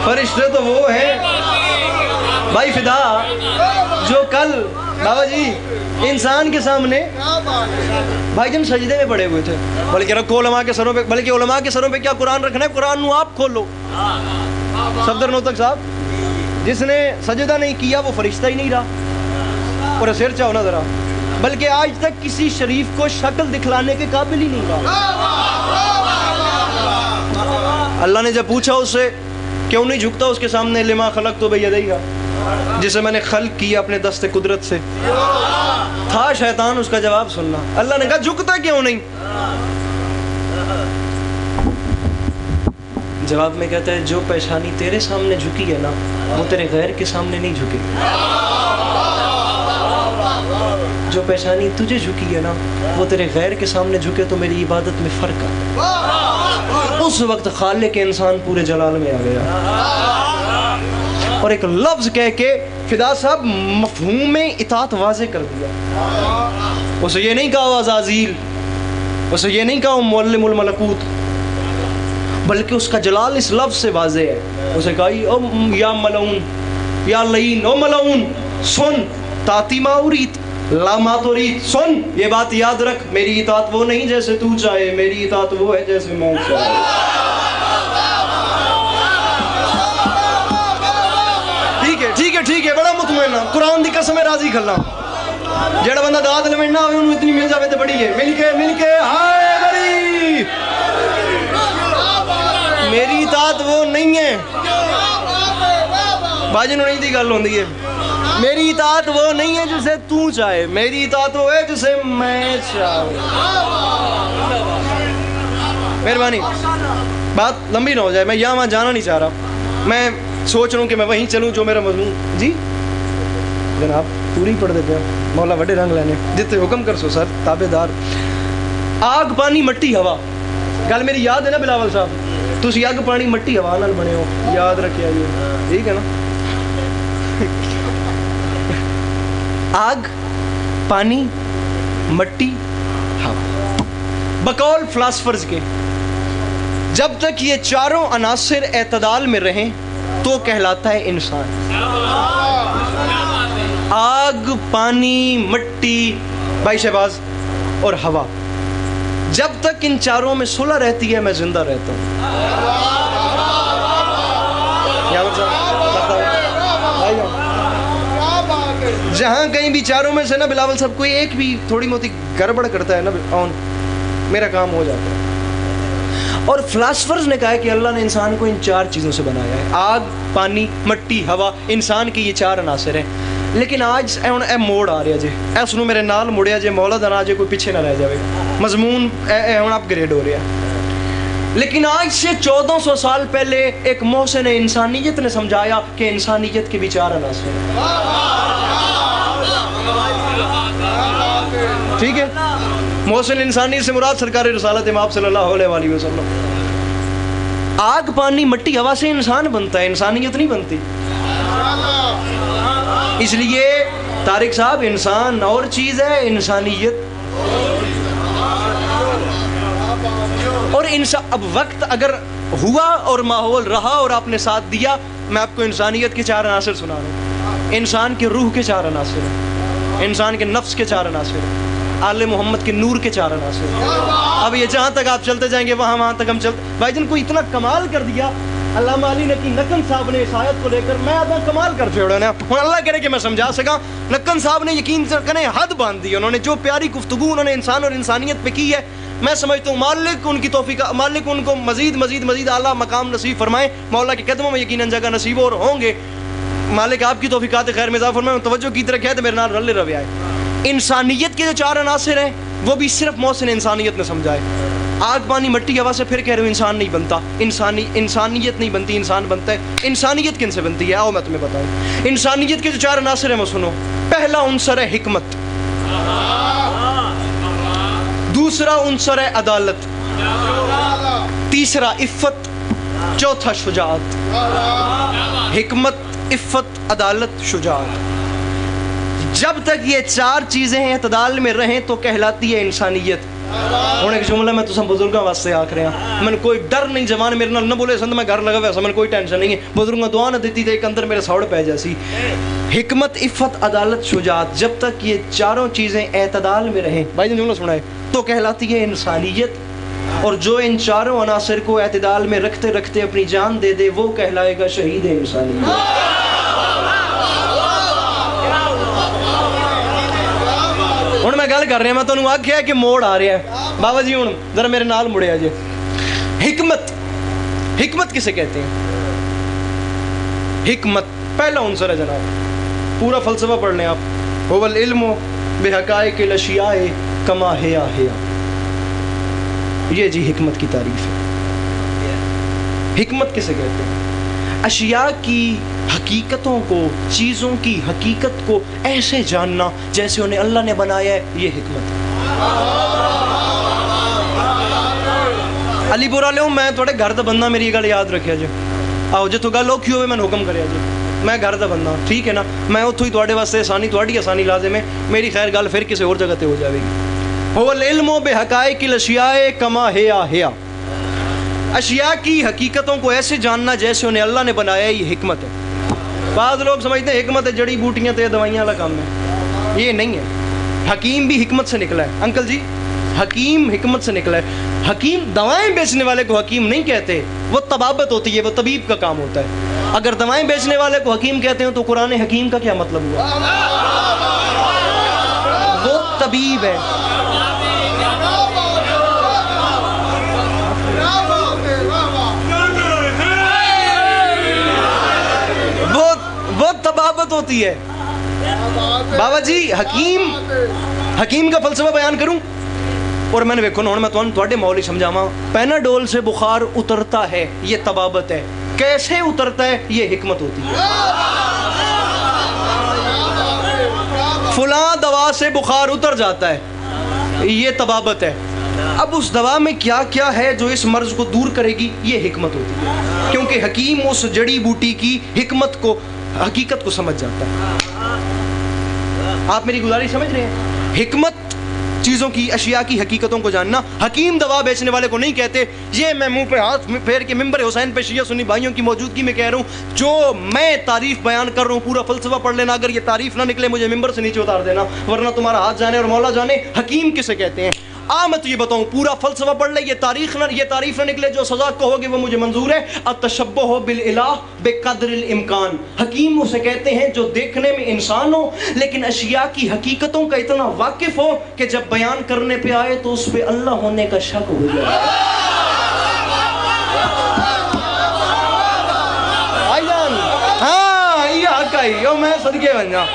A: فرشتے تو وہ ہیں بھائی فدا جو کل بابا جی انسان کے سامنے بھائی جن سجدے میں پڑے ہوئے تھے۔ بلکہ رکھو علماء کے سروں پہ، بلکہ علماء کے سروں پہ کیا قرآن رکھنا ہے، قرآن نو آپ کھولو۔ صفدر نوتک صاحب، جس نے سجدہ نہیں کیا وہ فرشتہ ہی نہیں رہا، اور سر چاہو نا ذرا، بلکہ آج تک کسی شریف کو شکل دکھلانے کے قابل ہی نہیں رہا۔ اللہ نے جب پوچھا اس سے کیوں نہیں جھکتا اس کے سامنے، لما خلق تو بیدیہ، جسے میں نے خلق کیا اپنے دست قدرت سے، تھا شیطان اس کا جواب سننا۔ اللہ نے کہا جھکتا کیوں نہیں؟ جواب میں کہتا ہے جو پیشانی تیرے سامنے جھکی ہے نا، وہ تیرے غیر کے سامنے نہیں جھکی۔ جو پیشانی تجھے جھکی ہے نا، وہ تیرے غیر کے سامنے جھکے تو میری عبادت میں فرق ہے۔ اس وقت خالق انسان پورے جلال میں آ گیا، اور ایک لفظ کہہ کے فدا صاحب مفہوم اطاعت واضح کر دیا۔ اسے یہ نہیں کہا عزازیل، اسے یہ نہیں کہا معلم الملکوت، بلکہ اس کا جلال اس لفظ سے واضح ہے۔ اسے کہا یا ملعون، یا لعین، او ملعون سن، تاتی ما ارید لا ما ترید، سن یہ بات یاد رکھ، میری اطاعت وہ نہیں جیسے تو چاہے، میری اطاعت وہ ہے جیسے میں چاہے۔ ٹھیک ہے بڑا مطمئن ہاں، قرآن دی قسم راضی کھلنا، جڑا بندہ داد لونا ہوئے انہوں اتنی مل جاوے تو بڑی ہے۔ مل کے ہائے بڑی، میری اطاعت وہ نہیں ہے باجی نو نہیں دی گل ہوندی ہے، میری اطاعت وہ نہیں ہے جسے تو چاہے، میری اطاعت وہ ہے جسے میں چاہوں۔ مہربانی بات لمبی نہ ہو جائے، میں یہاں وہاں جانا نہیں چاہ رہا، میں سوچ رہا ہوں کہ میں وہیں چلوں جو میرا مضمون۔ جی جناب پوری پڑھ دیتے ہیں، مولا وڈے رنگ لینے جتنے حکم کر سو سر تابع دار۔ آگ پانی مٹی ہوا، گل میری یاد ہے نا بلاول صاحب، تسی آگ پانی مٹی ہوا نال بنے ہو، یاد رکھے آئیے، ٹھیک ہے نا؟ آگ پانی مٹی ہوا، بقول فلاسفرز کے جب تک یہ چاروں عناصر اعتدال میں رہیں تو کہلاتا ہے انسان۔ آگ پانی مٹی بھائی شہباز اور ہوا، جب تک ان چاروں میں صلح رہتی ہے میں زندہ رہتا ہوں۔ جہاں کہیں بھی چاروں میں سے نا بلاول صاحب کوئی ایک بھی تھوڑی موتی گڑبڑ کرتا ہے نا میرا کام ہو جاتا ہے۔ اور فلاسفرز نے کہا ہے کہ اللہ نے انسان کو ان 4 چیزوں سے بنایا ہے، آگ پانی مٹی ہوا، انسان کی یہ 4 عناصر ہیں۔ لیکن آج اے موڑ آ رہا جی، اے سنو میرے نال مڑیا جی، مولا دا نا جی کوئی پیچھے نہ رہ جائے، مضمون اے ہن اپ گریڈ ہو رہا ہے۔ لیکن آج سے 1400 سال پہلے ایک محسن انسانیت نے سمجھایا کہ انسانیت کے بھی 4 عناصر ہیں، ٹھیک ہے؟ محسن انسانیت سے مراد سرکار رسالت امام صلی اللہ علیہ وآلہ وسلم۔ آگ پانی مٹی ہوا سے انسان بنتا ہے، انسانیت نہیں بنتی۔ اس لیے طارق صاحب انسان اور چیز ہے، انسانیت اور اب وقت اگر ہوا اور ماحول رہا اور آپ نے ساتھ دیا، میں آپ کو انسانیت کے 4 عناصر سنا رہا ہوں۔ انسان کے روح کے 4 عناصر ہیں، انسان کے نفس کے 4 عناصر ہیں، آل محمد کے نور کے 4 عناصر ہیں۔ اب یہ جہاں تک آپ چلتے جائیں گے وہاں تک ہم چلتے، بھائی جن کو اتنا کمال کر دیا علامہ علی نقن صاحب نے اس آیت کو لے کر، میں اب کمال کر چھوڑا نا، ہوں اللہ کرے کہ میں سمجھا سکا۔ نقن صاحب نے یقین کرنے حد باندھ دی، انہوں نے جو پیاری گفتگو انہوں نے انسان اور انسانیت پہ کی ہے، میں سمجھتا ہوں مالک ان کی توفیق، مالک ان کو مزید اعلیٰ مقام نصیب فرمائے، مولا کے قدموں میں یقیناً جگہ نصیب اور ہوں گے۔ مالک آپ کی توفیقات خیر میں اضافہ فرمائے، توجہ کی طرح کہتے میرے نال رلے رویا ہے۔ انسانیت کے جو 4 عناصر ہیں وہ بھی صرف محسن انسانیت نے سمجھائے۔ آگ پانی مٹی ہوا سے پھر کہہ رہے ہوں انسان نہیں بنتا، انسانیت نہیں بنتی، انسان بنتا ہے۔ انسانیت کن سے بنتی ہے؟ آؤ میں تمہیں بتاؤں۔ انسانیت کے جو 4 عناصر ہیں وہ سنو۔ پہلا عنصر ہے حکمت، دوسرا عنصر ہے عدالت، تیسرا عفت، چوتھا شجاعت۔ حکمت، عفت، عدالت، شجاعت۔ جب تک یہ 4 چیزیں اعتدال میں رہیں تو کہلاتی ہے انسانیت۔ ہوں ایک جملہ میں تساں بزرگاں واسطے آکھ رہا ہوں، میں کوئی ڈر نہیں، جوان میرے نال نہ بولے سند میں گھر لگا ویسا، میں کوئی ٹینشن نہیں ہے، بزرگاں دعا نہ دیتی تے ایک اندر میرے سوڑ پہ جیسی۔ حکمت، عفت، عدالت، شجاعت، جب تک یہ 4 چیزیں اعتدال میں رہیں، بھائی جن جملہ سنائے، تو کہلاتی ہے انسانیت۔ اور جو ان 4 عناصر کو اعتدال میں رکھتے رکھتے اپنی جان دے دے وہ کہلائے گا شہید انسانیت۔ ہوں میں گل کر رہا، میں تمہیں آخیا کہ موڑ آ رہا ہے، بابا جی ہوں ذرا میرے نال مڑیا جی۔ حکمت، حکمت کسے کہتے ہیں؟ حکمت پہلا عنصر ہے جناب، پورا فلسفہ پڑھ لیں آپ، هو العلم بحقائق الاشیاء کما ہی حیا، یہ جی حکمت کی تعریف ہے۔ حکمت کسے کہتے ہیں؟ اشیاء کی حقیقتوں کو، چیزوں کی حقیقت کو ایسے جاننا جیسے انہیں اللہ نے بنایا ہے، یہ حکمت ہے۔ علی پورا لے میں تھوڑے گھر دا بندہ، میری یہ گل یاد رکھیا جی، آؤ جی تو گل اوکھی ہوئے میں حکم کریا جی، میں گھر دا بندہ، ٹھیک ہے نا، میں اتھو ہی تواڈے واسطے آسانی، تواڈی آسانی لازم ہے، میری خیر گل پھر کسی اور جگہ تے ہو جاوے گی۔ هو العلم بحقائق الاشیاء کما ہی حیا، اشیاء کی حقیقتوں کو ایسے جاننا جیسے انہیں اللہ نے بنایا ہے، یہ حکمت ہے۔ بعض لوگ سمجھتے ہیں حکمت ہے جڑی بوٹیاں تے دوائیاں والا کام ہے، یہ نہیں ہے۔ حکیم بھی حکمت سے نکلا ہے انکل جی، حکیم حکمت سے نکلا ہے۔ حکیم دوائیں بیچنے والے کو حکیم نہیں کہتے، وہ طبابت ہوتی ہے، وہ طبیب کا کام ہوتا ہے۔ اگر دوائیں بیچنے والے کو حکیم کہتے ہیں تو قرآن حکیم کا کیا مطلب ہوا؟ وہ طبیب ہے۔ وہ طبابت ہوتی ہے۔ بابا جی حکیم کا فلسفہ بیان کروں، اور میں نے ویکھو نا، میں تواڈے مول سمجھاواں، پیناڈول سے بخار اترتا ہے، یہ طبابت ہے۔ کیسے اترتا ہے؟ یہ حکمت ہوتی ہے۔ فلاں دوا سے بخار اتر جاتا ہے، یہ طبابت ہے۔ اب اس دوا میں کیا کیا ہے جو اس مرض کو دور کرے گی، یہ حکمت ہوتی ہے، کیونکہ حکیم اس جڑی بوٹی کی حکمت کو، حقیقت کو سمجھ جاتا ہے۔ آپ میری گزارش سمجھ رہے ہیں؟ حکمت چیزوں کی، اشیاء کی حقیقتوں کو جاننا۔ حکیم دوا بیچنے والے کو نہیں کہتے، یہ میں منہ پہ ہاتھ پھیر کے ممبر حسین پہ شیعہ سنی بھائیوں کی موجودگی میں کہہ رہا ہوں، جو میں تعریف بیان کر رہا ہوں پورا فلسفہ پڑھ لینا، اگر یہ تعریف نہ نکلے مجھے ممبر سے نیچے اتار دینا، ورنہ تمہارا ہاتھ جانے اور مولا جانے۔ حکیم کسے کہتے ہیں؟ میں تو یہ بتاؤں، پورا فلسفہ پڑھ لے، یہ تعریف نہ نکلے، جو سزا کہو گے وہ مجھے منظور ہے۔ التشبہ بالالہ بقدر الامکان، حکیم اسے کہتے ہیں جو دیکھنے میں انسان ہو لیکن اشیاء کی حقیقتوں کا اتنا واقف ہو کہ جب بیان کرنے پہ آئے تو اس پہ اللہ ہونے کا شک ہو جائے۔ ہاں یہ حق آئی، میں صدقے بن جاؤں،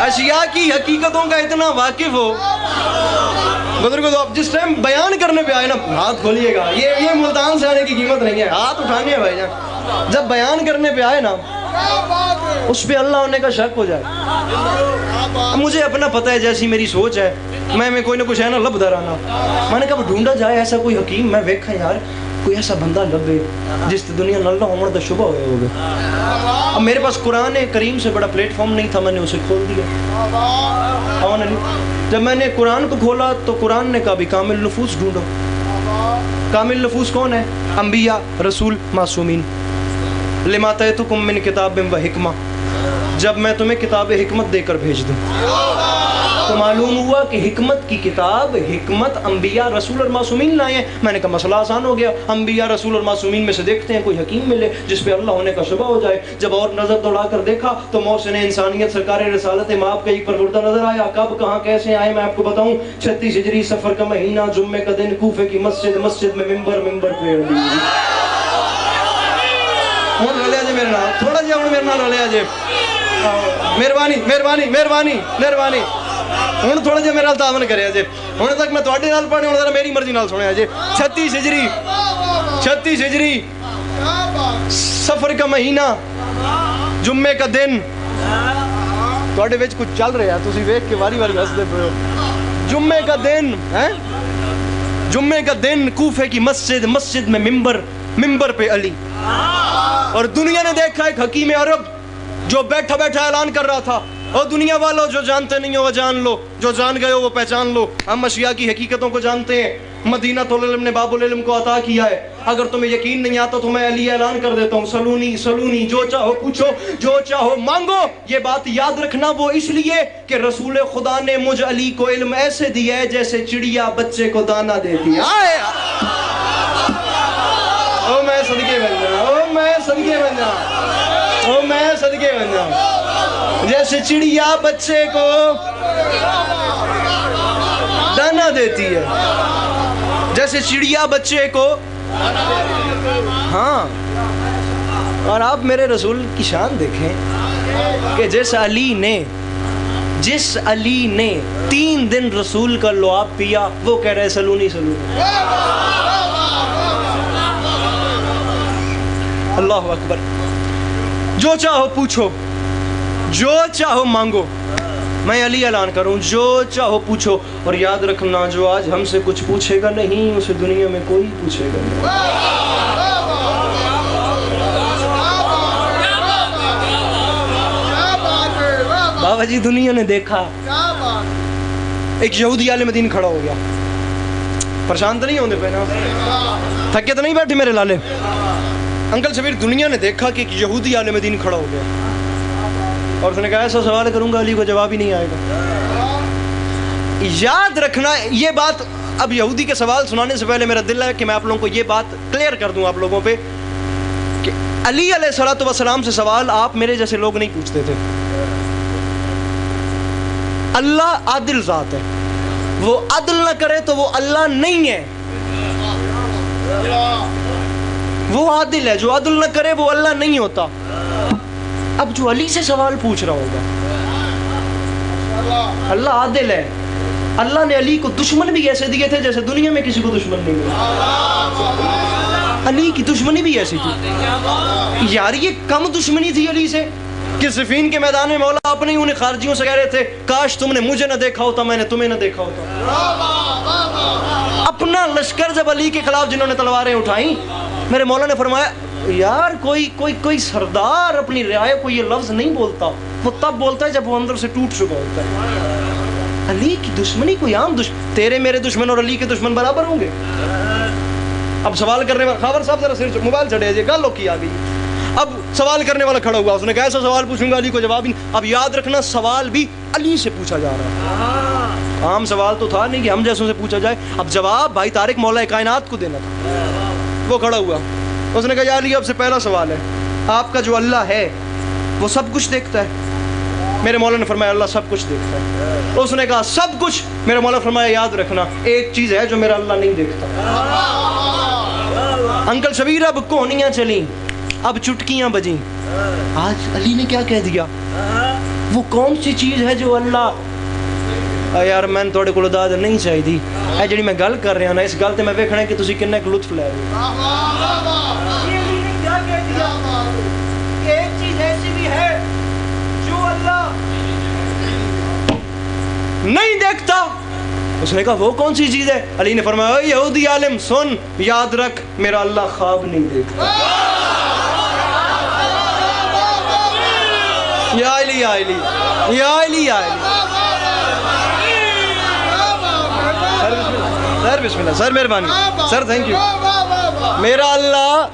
A: اشیاء کی حقیقتوں کا اتنا واقف ہو بزرگوں، تو آپ جس ٹائم بیان کرنے پہ آئے نا ہاتھ کھولیے گا، یہ ملتان سے آنے کی قیمت نہیں ہے، ہاتھ اٹھانے ہیں بھائی جان. جب بیان کرنے پہ آئے نا اس پہ اللہ ہونے کا شک ہو جائے. مجھے اپنا پتہ ہے جیسی میری سوچ ہے، میں کوئی نہ کچھ ہے نا لب درانا، میں نے کہا ڈھونڈا جائے ایسا کوئی حکیم، میں ویکھا یار کوئی ایسا بندہ لبے جس تے دنیا نہ اللہ عمر دا شبہ ہوئے ہوگا. اب میرے پاس قرآن کریم سے بڑا پلیٹ فارم نہیں تھا، میں نے اسے کھول دیا. جب میں نے قرآن کو کھولا تو قرآن نے کہا بھی کامل نفوس ڈھونڈو. کامل نفوس کون ہے؟ انبیاء، رسول، معصومین. لما اتیتکم من کتاب و حکمہ، جب میں تمہیں کتاب حکمت دے کر بھیج دوں. تو معلوم ہوا کہ حکمت کی کتاب حکمت انبیاء، رسول اور معصومین لائے ہیں. میں نے کہا مسئلہ آسان ہو گیا، انبیاء، رسول اور معصومین میں سے دیکھتے ہیں کوئی حکیم ملے جس پہ اللہ ہونے کا شبہ ہو جائے. جب اور نظر دوڑا کر دیکھا تو محسن انسانیت سرکار رسالت مآب کا ایک پروردہ نظر آیا. کب کہاں کیسے آئے میں آپ کو بتاؤں. 36 ہجری سفر کا مہینہ، جمعے کا دن، کوفے کی مسجد میں ممبر پہ رلیا جی میرے نال تھوڑا جہا ہوں، میرے نال رلیا جی، مہربانی مہربانی مہربانی مہربانی. ہوں تھوڑا جہا میرے نال تعاون کریا جی. ہوں تک میں تھوڑے نال پڑھنے، ہوں ذرا میری مرضی نال سنیا جی. 36 ہجری سفر کا مہینہ، جمعے کا دن. تھوڑے وچ کچھ چل رہا ہے، تسی ویکھ کے واری ہسدے پے ہو. جمعے کا دن ہے، جمعے کا دن، کوفے کی مسجد میں ممبر پہ علی. اور دنیا نے دیکھا ایک حکیم عرب جو بیٹھا اعلان کر رہا تھا، اور دنیا والوں جو جانتے نہیں ہو وہ جان لو، جو جان گئے ہو وہ پہچان لو. ہم اشیاء کی حقیقتوں کو جانتے ہیں. مدینہ العلم نے باب العلم کو عطا کیا ہے. اگر تمہیں یقین نہیں آتا تو میں علی اعلان کر دیتا ہوں، سلونی، جو چاہو پوچھو، جو چاہو مانگو. یہ بات یاد رکھنا وہ اس لیے کہ رسول خدا نے مجھ علی کو علم ایسے دیا ہے جیسے چڑیا بچے کو دانہ دیتی ہے. او میں صدقے بن جاؤں، او میں صدقے بن جاؤں، او میں صدقے بن جاؤں. جیسے چڑیا بچے کو دانہ دیتی ہے، جیسے چڑیا بچے کو. ہاں، اور آپ میرے رسول کی شان دیکھیں کہ جس علی نے 3 دن رسول کا لعاب پیا، وہ کہہ رہے سلونی. اللہ اکبر. جو چاہو پوچھو، جو چاہو مانگو. میں علی اعلان کروں، جو چاہو پوچھو. اور یاد رکھنا جو آج ہم سے کچھ پوچھے گا نہیں اسے دنیا میں کوئی پوچھے گا نہیں. بابا جی دنیا نے دیکھا ایک یہودی عالم دین کھڑا ہو گیا. پریشان تو نہیں ہوندے پہ نا، تھکے تو نہیں بیٹھے میرے لالے. انکل شبیر، دنیا نے دیکھا کہ ایک یہودی عالم دین کھڑا ہو گیا اور اس نے کہا ایسا سوال کروں گا علی کو جواب ہی نہیں آئے گا. یاد رکھنا یہ بات. اب یہودی کے سوال سنانے سے پہلے میرا دل ہے کہ میں آپ لوگوں کو یہ بات کلیئر کر دوں آپ لوگوں پہ کہ علی علیہ الصلوۃ والسلام سے سوال آپ میرے جیسے لوگ نہیں پوچھتے تھے. اللہ عادل ذات ہے، وہ عدل نہ کرے تو وہ اللہ نہیں ہے. وہ عادل ہے، جو عدل نہ کرے وہ اللہ نہیں ہوتا. اب جو علی سے سوال پوچھ رہا ہوگا، اللہ عادل ہے. اللہ نے علی کو دشمن بھی ایسے دیے تھے جیسے دنیا میں کسی کو دشمن نہیں ملا. علی کی دشمنی بھی ایسی تھی یار. یہ کم دشمنی تھی علی سے کہ صفین کے میدان میں مولا اپنے ہی انہیں خارجیوں سے کہہ رہے تھے کاش تم نے مجھے نہ دیکھا ہوتا، میں نے تمہیں نہ دیکھا ہوتا. اپنا لشکر جب علی کے خلاف جنہوں نے تلواریں اٹھائیں، میرے مولا نے فرمایا یار کوئی سردار اپنی رعایا کو یہ لفظ نہیں بولتا، وہ تب بولتا ہے جب وہ اندر سے ٹوٹ چکا ہوتا ہے. علی کی دشمنی کوئی عام تیرے میرے دشمن اور علی کے دشمن برابر ہوں گے. اب سوال کرنے والا خاور صاحب ذرا سر موبائل چڑھے جی، گل لوکی آ گئی. اب سوال کرنے والا کھڑا ہوا، اس نے کہا ایسا سوال پوچھوں گا علی کو جواب ہی نہیں. اب یاد رکھنا سوال بھی علی سے پوچھا جا رہا ہے. عام سوال تو تھا نہیں کہ ہم جیسوں سے پوچھا جائے. اب جواب بھائی طارق مولا کائنات کو دینا تھا. وہ کھڑا ہوا، اس نے کہا یا علی اب سے پہلا سوال ہے، آپ کا جو اللہ ہے وہ سب کچھ دیکھتا ہے؟ میرے مولا نے فرمایا اللہ سب کچھ دیکھتا ہے. اس نے کہا سب کچھ؟ میرے مولا فرمایا یاد رکھنا ایک چیز ہے جو میرا اللہ نہیں دیکھتا. انکل شبیر اب کہانیاں چلیں، اب چٹکیاں بجیں. آج علی نے کیا کہہ دیا؟ وہ کون سی چیز ہے جو اللہ یار میں تھوڑے کو داد نہیں چاہیے اے جڑی میں گل کر رہا نا اس گل تے میں ویکھنا ہے کہ تسی کنے ایک لطف لے رہے ایک چیز ایسی بھی ہے جو اللہ نہیں دیکھتا. اس نے کہا وہ کون سی چیز ہے؟ علی نے فرمایا اے یہودی عالم سن یاد رکھ میرا اللہ خواب نہیں دیکھتا. یا علی یا علی یا علی یا علی. سر بسم اللہ سر مہربانی سر تھینک یو. میرا اللہ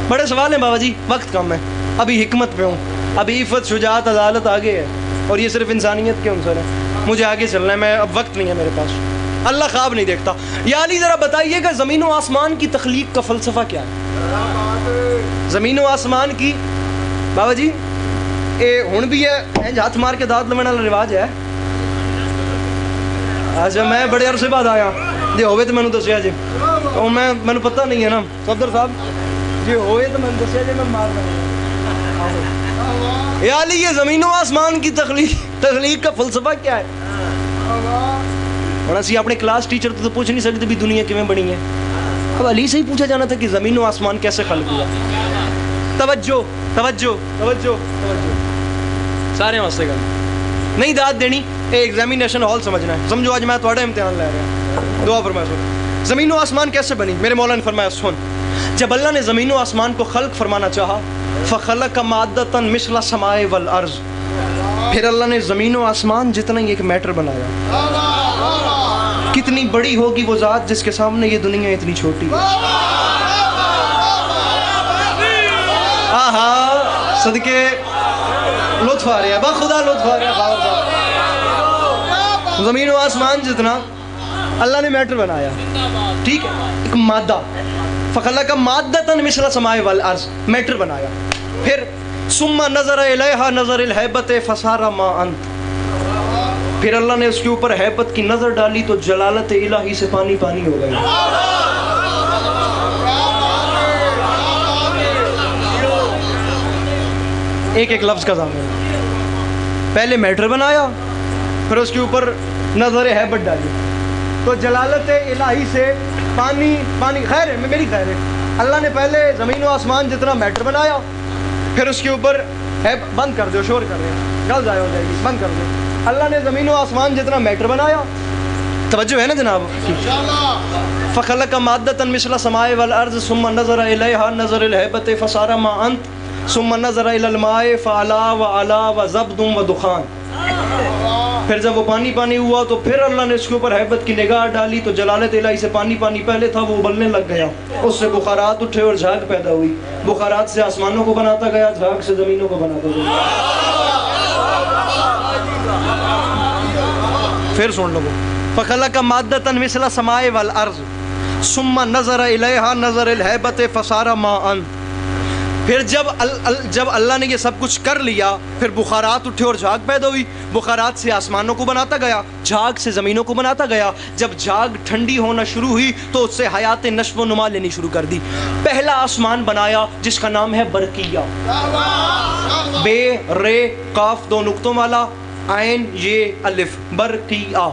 A: بڑے سوال ہیں بابا جی وقت کم ہے ابھی حکمت پہ ہوں ابھی عفت شجاعت عدالت آگے ہے اور یہ صرف انسانیت کے عنصر ہے مجھے آگے چلنا ہے میں اب وقت نہیں ہے میرے پاس. اللہ خواب نہیں دیکھتا. یا علی ذرا بتائیے گا زمین و آسمان کی تخلیق کا فلسفہ کیا ہے؟ زمین و آسمان کی بابا جی اے ہن بھی ہے ہاتھ مار کے دانت لمن والا رواج ہے. اچھا میں بڑے عرصے بعد آیا جی ہوئے تو مینوں دسیا جی اور مینوں پتہ نہیں ہے نا صدر صاحب جی ہوئے تو مینوں دسیا جی میں مار دوں. یا علی یہ زمین و آسمان کی تخلیق کا فلسفہ کیا ہے؟ اور اسی اپنے کلاس ٹیچر تو پوچھ نہیں سکتے بھی دنیا کیویں بنی ہے. اب علی سے ہی پوچھا جانا تھا کہ زمین و آسمان کیسے خلق ہوا. توجہ توجہ توجہ توجہ سارے واسطے گل نہیں داد دینی اے ایگزامینیشن ہال سمجھنا ہے. سمجھو آج میں تھوڑا امتحان لے رہا ہوں. دعا فرمائے سن زمین و آسمان کیسے بنی. میرے مولا نے فرمایا سن جب اللہ نے زمین و آسمان کو خلق فرمانا چاہا فخلق مادۃ مثل السماء والارض پھر اللہ نے زمین و آسمان جتنا ہی ایک میٹر بنایا. کتنی بڑی ہوگی وہ ذات جس کے سامنے یہ دنیا اتنی چھوٹی ہے. آہا صدقے لطف آ رہا ہے بخدا لطف آ رہا ہے. زمین و آسمان جتنا اللہ نے میٹر بنایا ٹھیک ہے ایک مادہ فخلق مادۃ مثل السماء والارض میٹر بنایا. پھر ثم نظر الیہا نظر الہیبت فصار ما انت پھر اللہ نے اس کے اوپر ہیبت کی نظر ڈالی تو جلالت الہی سے پانی پانی ہو گئی. ایک ایک لفظ کا ضامن پہلے میٹر بنایا پھر اس کے اوپر نظر ہیبت ڈالی تو جلالت الہی سے پانی پانی. خیر ہے میری خیر ہے اللہ نے پہلے زمین و آسمان جتنا میٹر بنایا پھر اس کے اوپر بند کر دو شور کر رہے ہیں گل ضائع ہو جائے گی بند کر دو. اللہ نے زمین و آسمان جتنا میٹر بنایا توجہ ہے نا جناب. فخلق مادۃ مثل السماء والارض ثم نظر الیہا نظر الہیبت فصار ما انت ثم نظر الی الماء فعلا وعلا وزبد ودخان پھر جب وہ پانی پانی ہوا تو پھر اللہ نے اس کے اوپر ہیبت کی نگاہ ڈالی تو جلالت الہی سے پانی پانی پہلے تھا وہ ابلنے لگ گیا. اس سے بخارات اٹھے اور جھاگ پیدا ہوئی. بخارات سے آسمانوں کو بناتا گیا جھاگ سے زمینوں کو بناتا گیا. پھر سن لو فخلق مادۃ مثل السماء والارض ثم نظر الیہا نظر الہیبت فصار ما انت پھر جب اللہ نے یہ سب کچھ کر لیا پھر بخارات اٹھے اور جھاگ پیدا ہوئی. بخارات سے آسمانوں کو بناتا گیا جھاگ سے زمینوں کو بناتا گیا. جب جھاگ ٹھنڈی ہونا شروع ہوئی تو اس سے حیات نشو و نما لینی شروع کر دی. پہلا آسمان بنایا جس کا نام ہے برقیہ بے رے قاف دو نقطوں والا عین یہ الف برقیہ.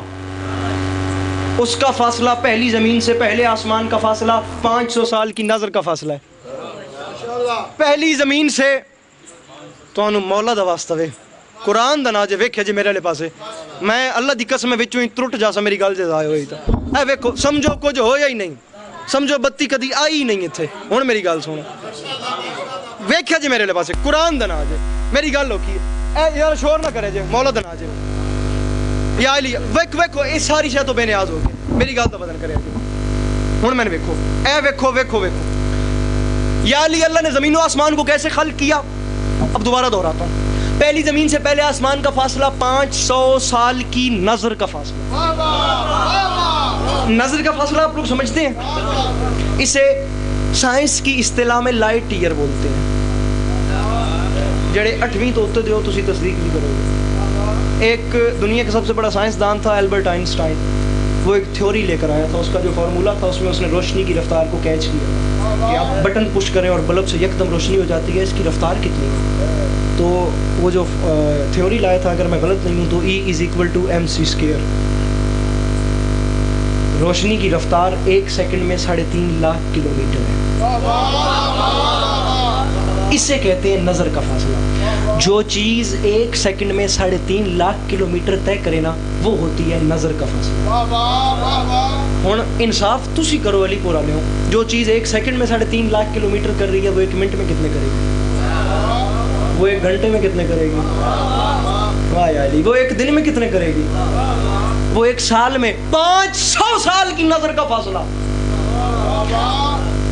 A: اس کا فاصلہ پہلی زمین سے پہلے آسمان کا فاصلہ 500 سال کی نظر کا فاصلہ ہے. پہلی زمین سے تو مولا دا واسطہ وے قرآن دا ناجے ویکھے جی میرے لے پاسے میں اللہ دی قسم وچوں ہی ٹرٹ جاسا میری گل جے ضائع ہوئی تا اے ویکھو سمجھو کچھ ہویا ہی نہیں سمجھو بتی کدی آئی نہیں ایتھے. ہن میری گل سن ویکھے جی میرے لے پاسے قرآن دا ناجے میری گل ہو کی اے یار شور نہ کرے جے مولا دا ناجے یا علی ویکھو اے ساری شے تو بے نیاز ہو گئی میری گل تو بدل کرے جی. ہن میں ویکھو اے ویکھو ویکھو ویکھو یا علی اللہ نے زمین و آسمان کو کیسے خلق کیا. اب دوبارہ دہراتا ہوں پہلی زمین سے پہلے آسمان کا فاصلہ 500 سال کی نظر کا فاصلہ. نظر کا فاصلہ آپ لوگ سمجھتے ہیں اسے سائنس کی اصطلاح میں لائٹ ایئر بولتے ہیں. جڑے 8ویں تو اتنے دیو تسی تصدیق نہیں کرو گے. ایک دنیا کا سب سے بڑا سائنسدان تھا البرٹ آئنسٹائن. وہ ایک تھیوری لے کر آیا تھا اس کا جو فارمولا تھا اس میں اس نے روشنی کی رفتار کو کیچ کیا. کہ آپ بٹن پش کریں اور بلب سے یکدم روشنی ہو جاتی ہے، اس کی رفتار کتنی ہے؟ تو وہ جو تھیوری لایا تھا، اگر میں غلط نہیں ہوں تو E=mc². روشنی کی رفتار 1 سیکنڈ میں 3.5 لاکھ کلومیٹر ہے. اسے کہتے ہیں نظر کا فاصلہ. جو چیز 1 سیکنڈ میں 3.5 لاکھ کلومیٹر طے کرے نا، وہ ہوتی ہے نظر کا فاصلہ. ہوں انصاف تسی کرو علی پور والے ہو، جو چیز 1 سیکنڈ میں 3.5 لاکھ کلومیٹر کر رہی ہے، وہ 1 منٹ میں کتنے کرے گی؟ وہ 1 گھنٹے میں کتنے کرے گی؟ واہ یا علی. وہ 1 دن میں کتنے کرے گی؟ وہ 1 سال میں 500 سال کی نظر کا فاصلہ.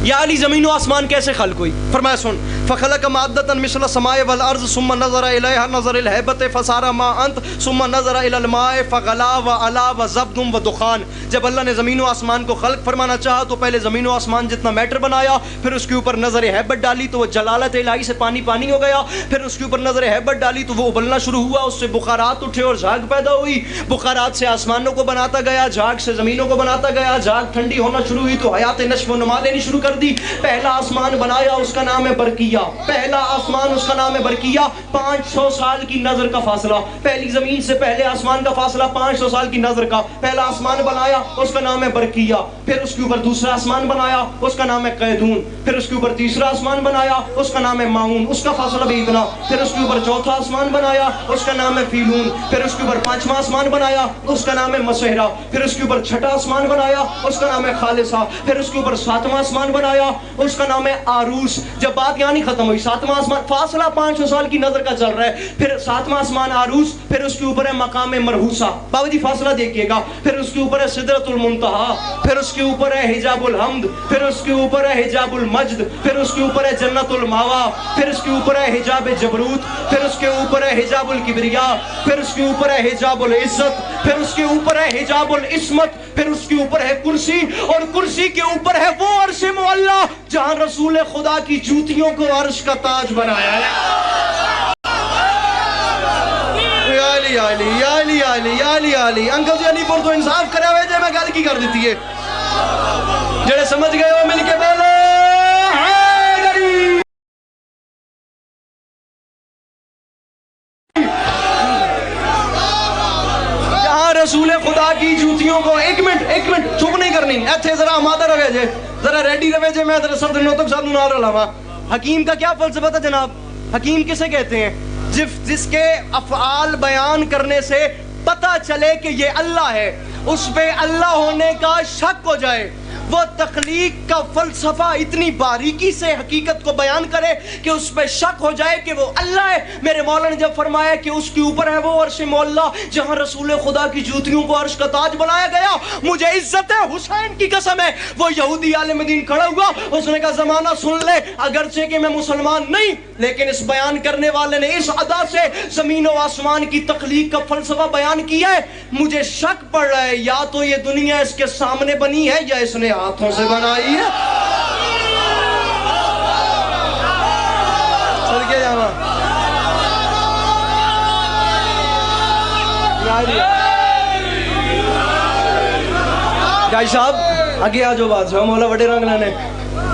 A: یا علی زمین و آسمان کیسے خلق ہوئی؟ فرمایا سن، فخلق مادة مثل السماء والارض ثم نظر الیها نظر الهیبة فصار ما انت ثم نظر الى الماء فغلا وعلا وزبد ودخان. جب اللہ نے زمین و آسمان کو خلق فرمانا چاہا تو پہلے زمین و آسمان جتنا میٹر بنایا، پھر اس کے اوپر نظر ہیبت ڈالی تو وہ جلالت الہی سے پانی پانی ہو گیا، پھر اس کے اوپر نظر ہیبت ڈالی تو وہ ابلنا شروع ہوا، اس سے بخارات اٹھے اور جھاگ پیدا ہوئی، بخارات سے آسمانوں کو بناتا گیا، جھاگ سے زمینوں کو بناتا گیا، جھاگ ٹھنڈی ہونا شروع ہوئی تو حیات نشو و نما لینی شروع کر دی. پہلا آسمان بنایا، اس کا نام ہے برقیہ. پہلا آسمان اس کا نام ہے برقیہ. 500 سال کی نظر کا فاصلہ. پہلی زمین سے پہلے آسمان کا فاصلہ 500 سال کی نظر کا. پہلا آسمان بنایا، اس کا نام ہے برقیہ. پھر اس کے اوپر دوسرا آسمان بنایا، اس کا نام ہے قیدون. پھر اس کے اوپر تیسرا آسمان بنایا، اس کا نام ہے ماؤن، اس کا فاصلہ بھی اتنا. پھر اس کے اوپر چوتھا آسمان بنایا، اس کا نام ہے فیلون. پھر اس کے اوپر 5واں آسمان بنایا، اس کا نام ہے مسحرہ. پھر اس کے اوپر 6واں آسمان بنایا، اس کا نام ہے خالصہ. پھر اس کے اوپر 7واں آسمان بنایا، اس کا نام ہے آروس. جب بات یہاں نہیں ختم ہوئی، 7واں آسمان، فاصلہ 500 سال کی نظر کا چل رہا ہے. پھر 7واں آسمان آروس. پھر اس کے اوپر ہے مقام مرحوسہ. بابا جی فاصلہ دیکھیے گا. پھر اس کے اوپر ہے سدرۃ المنتہا. پھر اس کے اوپر ہے حجاب الحمد. پھر اس کے اوپر ہے حجاب المجد. پھر اس کے اوپر ہے جنت الماوا. پھر اس کے اوپر ہے حجاب جبروت. پھر اس کے اوپر ہے حجاب الکبریا. پھر اس کے اوپر ہے حجاب العزت. پھر اس کے اوپر ہے حجاب العصمت. پھر اس کے اوپر ہے کرسی، اور کرسی کے اوپر ہے وہ عرش معلی جہاں رسول خدا کی جوتیوں کو عرش کا تاج بنایا ہے. یا علی یا علی یا علی یا علی یا علی یا علی. انکل جی علی پور تو انصاف کرے ہوئے جے میں گل کی کر دیتی ہے. جڑے سمجھ گئے وہ مل کے بولو رسول خدا کی جوتیوں کو. ایک منٹ چپ نہیں کرنی. ایتھے ذرا آمادہ رہے جے، ذرا ریڈی رہے جے. میں ذرا صدر نوتک صاحب نال رلاواں. حکیم کا کیا فلسفہ تھا جناب؟ حکیم کسے کہتے ہیں؟ جس کے افعال بیان کرنے سے پتہ چلے کہ یہ اللہ ہے، اس پہ اللہ ہونے کا شک ہو جائے. وہ تخلیق کا فلسفہ اتنی باریکی سے حقیقت کو بیان کرے کہ اس پہ شک ہو جائے کہ وہ اللہ ہے. میرے مولا نے جب فرمایا کہ اس کے اوپر ہے وہ عرش معلی جہاں رسول خدا کی جوتیوں کو عرش کا تاج بنایا گیا، مجھے عزت حسین کی قسم ہے. وہ یہودی عالم دین کھڑا ہوا، اس نے کہا زمانہ سن لے، اگرچہ کہ میں مسلمان نہیں، لیکن اس بیان کرنے والے نے اس ادا سے زمین و آسمان کی تخلیق کا فلسفہ بیان کیا ہے. مجھے شک پڑ رہا ہے یا تو یہ دنیا اس کے سامنے بنی ہے یا اس نے ہاتھوں سے بنائی ہے. صدقے جاواں. گائی صاحب اگے آ جاؤ، بات سو مولا وڈے رنگ لانے.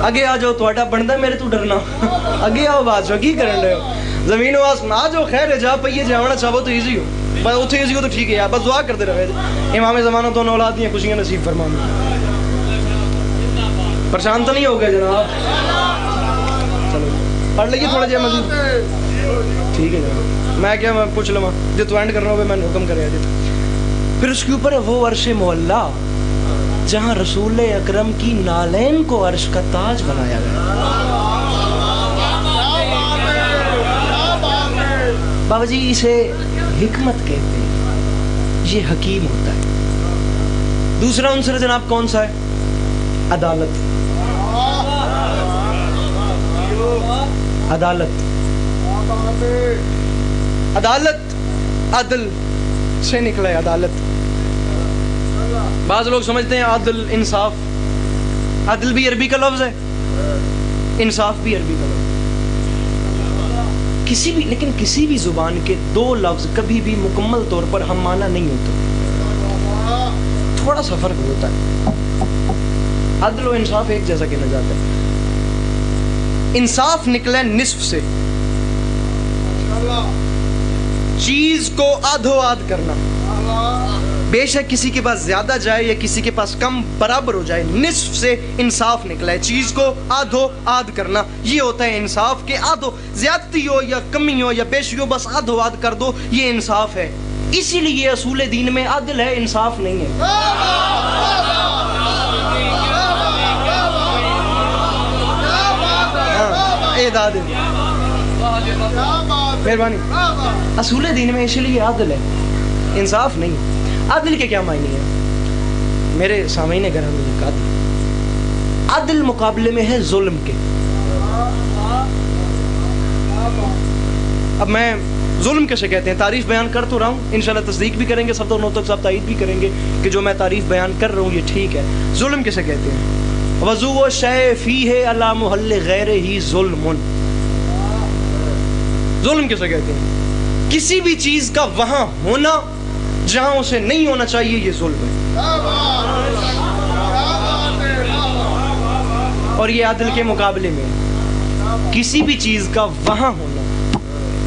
A: اگے آ جاؤ، تہاڈا بندا میرے تو ڈرنا. اگے آؤ، بات سو کی کرن رہے ہو؟ زمین و آسمان آ جاؤ. خیر ہے جا پئیے جاونا چاہو تو ایزی ہو، بس اتنے ایزی ہو تو ٹھیک ہے یار. بس دعا کرتے رہے. امام زمانہ دونوں اولاد دیا خوشیاں نصیب فرمانا. پریشان تو نہیں ہو گئے جناب؟ چلو پڑھ لیجیے تھوڑا جہا مزید. ٹھیک ہے جناب. میں کیا میں پوچھ لوں جو تو اینڈ کرنا ہو میں حکم کرے جی. پھر اس کے اوپر ہے وہ عرش معلی جہاں رسول اکرم کی نالین کو عرش کا تاج بنایا گیا. بابا جی اسے حکمت کہتے ہیں، یہ حکیم ہوتا ہے. دوسرا عنصر جناب کون سا ہے؟ عدالت. عدالت عدالت عدل سے نکلا ہے. عدالت بعض لوگ سمجھتے ہیں عدل انصاف. عدل بھی عربی کا لفظ ہے، انصاف بھی عربی کا لفظ. لیکن کسی بھی زبان کے دو لفظ کبھی بھی مکمل طور پر ہم معنی نہیں ہوتے، تھوڑا سا فرق ہوتا ہے. عدل و انصاف ایک جیسا کہنا جاتا ہے. انصاف نکلے نصف سے، چیز کو آدھو آدھ کرنا، بے شک کسی کے پاس زیادہ جائے یا کسی کے پاس کم، برابر ہو جائے، نصف سے انصاف نکلا ہے، چیز کو آدھو آدھ کرنا، یہ ہوتا ہے انصاف، کہ آدھو زیادتی ہو یا کمی ہو یا بیشی ہو بس آدھو آدھ کر دو، یہ انصاف ہے۔ اسی لیے اصول دین میں عدل ہے، انصاف نہیں ہے۔ مہربانی، اصول دین میں اسی لیے عدل ہے، انصاف نہیں۔ عدل کے کیا معنی ہے میرے سامعین گرامی؟ عدل مقابلے میں ہے ظلم کے۔ اب میں ظلم کیسے کہتے ہیں تعریف بیان کر تو رہا ہوں، انشاءاللہ تصدیق بھی کریں گے سب دونوں تک، سب تائید بھی کریں گے کہ جو میں تعریف بیان کر رہا ہوں یہ ٹھیک ہے۔ ظلم کیسے کہتے ہیں؟ وضو و شے فیہ علی محل غیر ہی ظلم۔ ظلم کیسے کہتے ہیں؟ کسی بھی چیز کا وہاں ہونا جہاں اسے نہیں ہونا چاہیے، یہ ظلم ہے۔ اور یہ عدل کے مقابلے میں کسی بھی چیز کا وہاں ہونا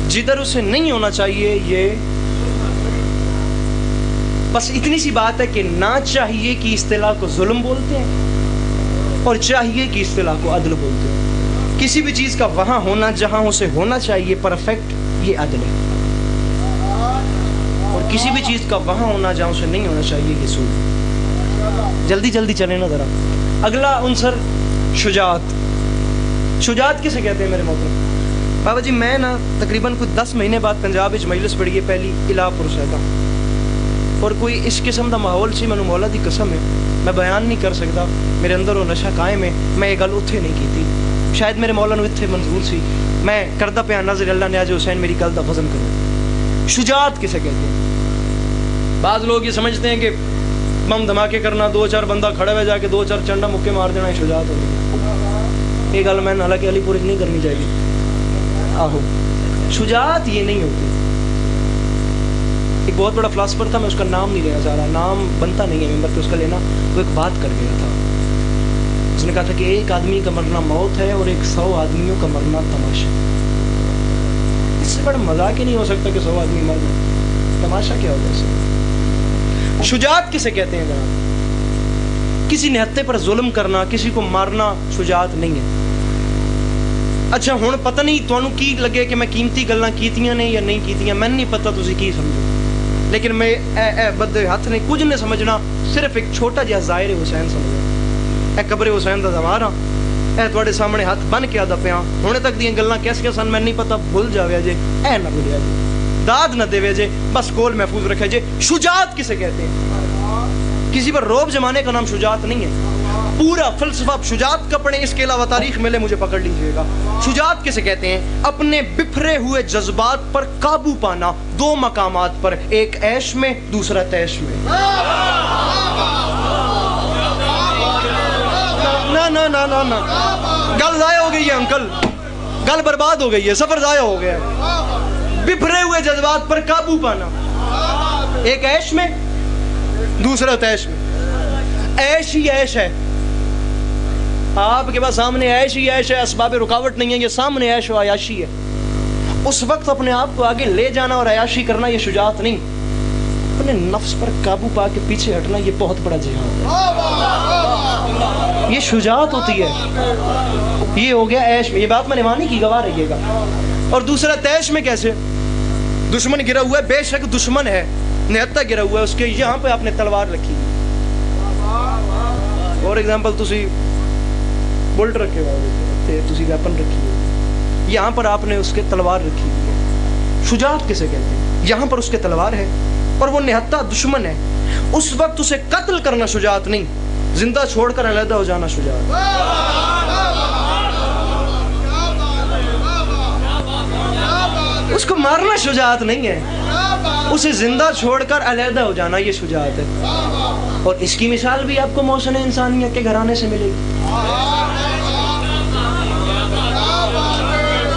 A: جدھر اسے نہیں ہونا چاہیے، یہ بس اتنی سی بات ہے کہ نہ چاہیے کی اصطلاح کو ظلم بولتے ہیں اور چاہیے کی اصطلاح کو عدل بولتے ہیں۔ کسی بھی چیز کا وہاں ہونا جہاں اسے ہونا چاہیے پرفیکٹ، یہ عدل ہے، اور کسی بھی چیز کا وہاں ہونا جہاں اسے نہیں ہونا چاہیے، یہ ظلم۔ جلدی جلدی چلیں نا ذرا۔ اگلا عنصر شجاعت۔ شجاعت کسے کہتے ہیں میرے محترم؟ بابا جی میں نا تقریباً کچھ 10 مہینے بعد پنجاب وچ مجلس پڑھی ہے، پہلی الہ پرسیدہ، اور کوئی اس قسم دا ماحول سی، مینوں مولا دی قسم ہے میں بیان نہیں کر سکتا، میرے اندر وہ نشہ قائم ہے، میں یہ گل اتھے نہیں کیتی، شاید میرے مولا نو اتھے منظور سی، میں کردہ پہ نظر اللہ نیاز حسین میری گل دا وزن کرو۔ شجاعت کسے کہتے ہیں؟ بعض لوگ یہ سمجھتے ہیں کہ بم دھماکے کرنا، 2-4 بندہ کھڑے ہوئے جا کے 2-4 چنڈا مکے مار دینا یہ شجاعت ہوگی۔ یہ گل میں حالانکہ علی پور نہیں کرنی چاہیے۔ آہو، شجاعت یہ نہیں ہوتی۔ ایک بہت بڑا فلاسفر تھا، میں اس کا نام نہیں لینا چاہ رہا، نام بنتا نہیں ہے ممبر پہ اس کا لینا، وہ ایک بات کر گیا تھا، اس نے کہا تھا کہ ایک آدمی کا مرنا موت ہے اور 100 آدمیوں کا مرنا تماشا۔ اس سے بڑا مذاق ہی نہیں ہو سکتا کہ 100 آدمی مر گئے، تماشا کیا ہوگا اس سے؟ شجاعت کسے کہتے ہیں جناب؟ کسی نہتے پر ظلم کرنا، کسی کو مارنا شجاعت نہیں ہے۔ اچھا ہن پتہ نہیں تانوں کی لگے کہ میں قیمتی گلاں کیتیاں نے یا نہیں کیتیاں، میں نہیں پتہ تسی کی سمجھو، لیکن میں اے بدے ہاتھ نے کچھ نہیں سمجھنا، صرف ایک چھوٹا جہا ظاہر حسین سمجھو، اے قبر حسین دا زوار ہاں، اے تواڈے سامنے ہاتھ بن کے آدا پیاں، ہنے تک دیاں گلاں کیسیاں سن میں نہیں پتہ، بھول جاوے جے، اے نہ بھولیا جے، داد نہ دے جے، بس کول محفوظ رکھے جے۔ شجاعت کسے کہتے ہیں؟ کسی پر روب جمانے کا نام شجاعت نہیں ہے۔ پورا فلسفہ شجاعت کا پڑھیں، اس کے علاوہ تاریخ میں لے مجھے پکڑ لیجئے گا۔ شجاعت کسے کہتے ہیں؟ اپنے بکھرے ہوئے جذبات پر قابو پانا، 2 مقامات پر، ایک عیش میں دوسرا تیش میں۔ نہ گل ضائع ہو گئی ہے انکل، گل برباد ہو گئی ہے، سفر ضائع ہو گیا ہے۔ بکھرے ہوئے جذبات پر قابو پانا، ایک عیش میں دوسرا تیش میں۔ عیش ہی عیش ہے، آپ کے پاس سامنے عیش ہی عیش ہے، اسباب رکاوٹ نہیں ہے، یہ سامنے عیش و عیاشی ہے۔ اس وقت اپنے آپ کو آگے لے جانا اور عیاشی کرنا یہ شجاعت نہیں، اپنے نفس پر قابو پا کے پیچھے ہٹنا یہ بہت بڑا جہاد ہے، یہ شجاعت ہوتی ہے۔ یہ ہو گیا عیش میں، یہ بات میں نے مانی کی، گواہ رہیے گا۔ اور دوسرا تیش میں کیسے؟ دشمن گرا ہوا ہے، بے شک دشمن ہے، نہتا گرا ہوا ہے، اس کے یہاں پہ آپ نے تلوار رکھی ہے۔ فور ایگزامپل تسی بلٹ رکھے ہوئے، تسی ویپن رکھی ہوئی، یہاں پر آپ نے اس کے تلوار رکھی ہوئی ہے۔ شجاعت کسے کہتے ہیں؟ یہاں پر اس کے تلوار ہے اور وہ نہتا دشمن ہے، اس وقت اسے قتل کرنا شجاعت نہیں، زندہ چھوڑ کر علیحدہ ہو جانا شجاعت۔ اس کو مارنا شجاعت نہیں ہے، اسے زندہ چھوڑ کر علیحدہ ہو جانا یہ شجاعت ہے۔ اور اس کی مثال بھی آپ کو محسن انسانیت کے گھرانے سے ملے گی۔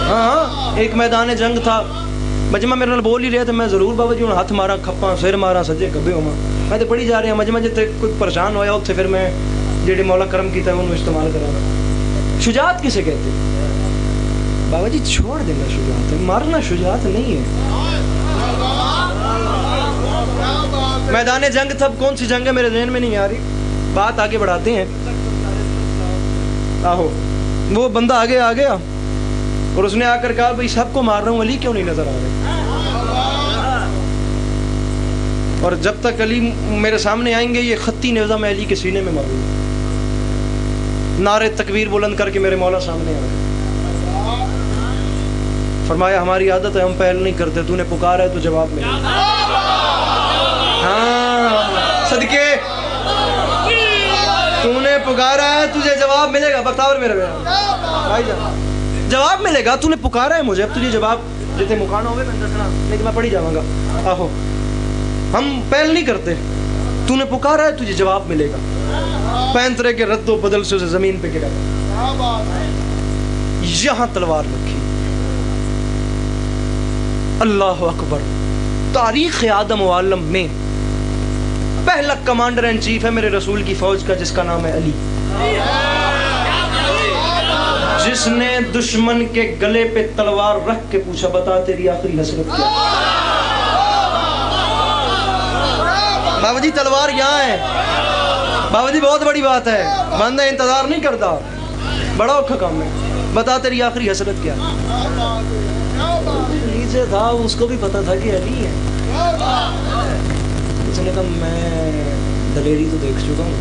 A: ہاں، ایک میدان جنگ تھا، مجمع میرے نال بول ہی رہے تھے، میں ضرور بابا جی ہوں ہاتھ مارا کھپاں سر مارا سجے کبے ہوا، میں تو پڑھی جا رہی ہوں مجمع جتے کوئی پریشان ہویا اتنے پھر میں جیڑی مولا کرم کیتا ہے انہوں استعمال کرا۔ شجاعت کسے کہتے ہیں؟ بابا جی چھوڑ دینا شجاعت ہے، مارنا شجاعت نہیں ہے. میدان جنگ تب کون سی جنگ ہے میرے ذہن میں نہیں آ رہی، بات آگے بڑھاتے ہیں. آہو وہ بندہ آگے آ گیا اور اس نے آ کر کہا بھائی سب کو مار رہا ہوں، علی کیوں نہیں نظر آ رہے؟ اور جب تک علی میرے سامنے آئیں گے یہ خطی نیزہ میں علی کے سینے میں ماروں گا. نعرے تکبیر بلند کر کے میرے مولا سامنے آ گئے. فرمایا ہماری عادت ہے ہم پہل نہیں کرتے، تو نے پکارا ہے تو جواب ملے گا. ہاں صدقے تو نے پکارا ہے تجھے جواب ملے گا. بختاور میرے بھائی جان جواب ملے گا، تو نے پکارا ہے مجھے، اب تجھے جواب جتنے مکانا ہوئے میں دسنا نہیں تو میں پڑھی جاؤں گا. آہو ہم پہل نہیں کرتے، تو نے پکارا ہے تجھے جواب ملے گا. پینترے کے رد و بدل سے اسے زمین پہ گرا، یہاں تلوار رکھی. اللہ اکبر. تاریخ آدم و عالم میں پہلا کمانڈر ان چیف ہے میرے رسول کی فوج کا، جس کا نام ہے علی، جس نے دشمن کے گلے پہ تلوار رکھ کے پوچھا بتا تیری آخری حسرت کیا؟ بابا جی تلوار یہاں ہے. بابا جی بہت بڑی بات ہے، بندہ انتظار نہیں کرتا، بڑا اوکھا کام ہے. بتا تیری آخری حسرت کیا؟ نیچے تھا، اس کو بھی پتا تھا کہ علی ہے. اس نے کہا میں دلیری تو دیکھ چکا ہوں،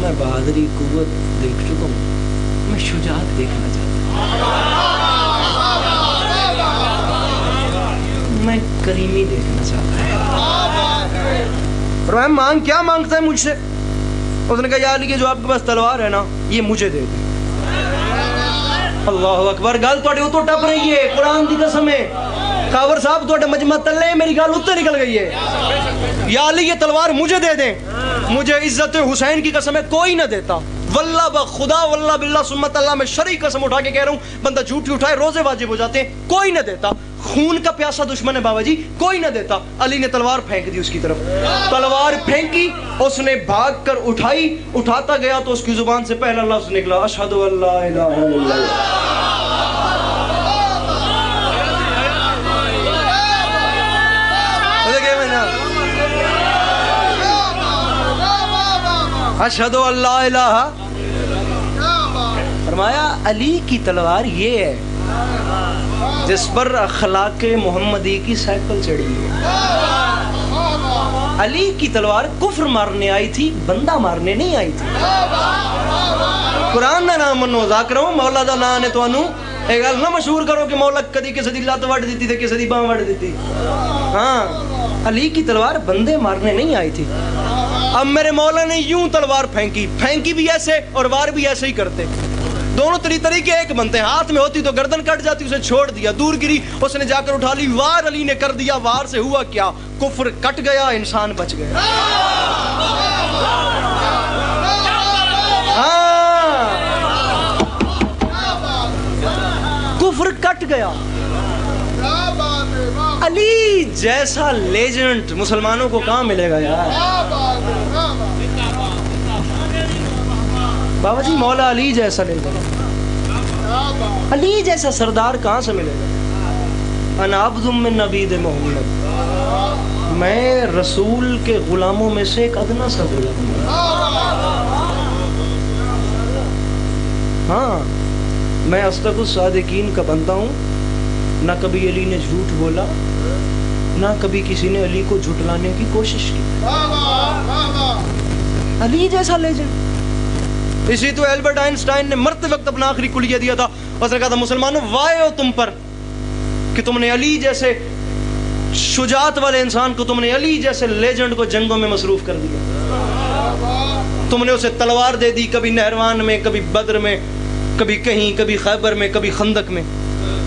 A: میں بہادری قوت دیکھ چکا ہوں، میں شجاعت دیکھنا چاہتا ہوں، میں کریمی دیکھنا چاہتا ہوں. اور میں مانگ کیا مانگتا ہے مجھ سے؟ اس نے کہا یا علی جو آپ کے پاس تلوار ہے نا یہ مجھے دے دیں. اللہ اکبر. گل تھوڑی اتو ٹپ رہی ہے، قرآن دی قسم ہے. کاور صاحب تھوڑے مجمع تلے میری گل اتنے نکل گئی ہے. یا علی یہ تلوار مجھے دے دیں، مجھے عزت حسین کی قسم ہے کوئی نہ دیتا. واللہ بخدا واللہ باللہ سمت اللہ میں شرعی قسم اٹھا کے کہہ رہا ہوں، بندہ جھوٹی اٹھائے روزے واجب ہو جاتے ہیں، کوئی نہ دیتا. خون کا پیاسا دشمن ہے بابا جی، کوئی نہ دیتا. علی نے تلوار پھینک دی اس کی طرف، تلوار پھینکی، اس نے بھاگ کر اٹھائی، اٹھاتا گیا تو اس کی زبان سے پہلا لفظ نکلا اشہد ان لا الہ الا اللہ. اشہد ان لا الہ. فرمایا علی کی تلوار یہ ہے جس پر اخلاق محمدی کی سائیکل چڑھی ہے. علی کی تلوار کفر مارنے آئی تھی، بندہ مارنے نہیں آئی تھی. قرآن دا نام منو ذاکرو، مولا دا نام نے توانو ایک گل نہ مشہور کرو کہ مولا کدی کسی دی لات وڈ دیتی تے کسی دی باں وڈ دیتی. ہاں علی کی تلوار بندے مارنے نہیں آئی تھی. اب میرے مولا نے یوں تلوار پھینکی بھی ایسے اور وار بھی ایسے ہی کرتے، دونوں طریقے ایک بنتے ہیں. ہاتھ میں ہوتی تو گردن کٹ جاتی، اسے چھوڑ دیا، دور گری، اس نے جا کر اٹھا لی، وار علی نے کر دیا. وار سے ہوا کیا؟ کفر کٹ گیا، انسان بچ گیا. ہاں کفر کٹ گیا. علی جیسا لیجنڈ مسلمانوں کو کہاں ملے گا یار؟ بابا جی مولا علی جیسا لیجنڈ، علی جیسا سردار کہاں سے ملے گا؟ انا عبد من عبید محمد، میں رسول کے غلاموں میں سے ایک ادنا سا غلام ہوں. ہاں میں اصدق الصادقین کا بنتا ہوں. نہ کبھی علی نے جھوٹ بولا، نہ کبھی کسی نے علی کو جھٹلانے کی کوشش کی. علی جیسا لیجنڈ. اسی تو البرٹ آئنسٹائن نے مرتے وقت اپنا آخری کلیہ دیا تھا. اس نے کہا تھا مسلمانوں وائے ہو تم پر کہ تم نے علی جیسے شجاعت والے انسان کو، تم نے علی جیسے لیجنڈ کو جنگوں میں مصروف کر دیا. تم نے اسے تلوار دے دی، کبھی نہروان میں، کبھی بدر میں، کبھی کہیں، کبھی خیبر میں، کبھی خندق میں.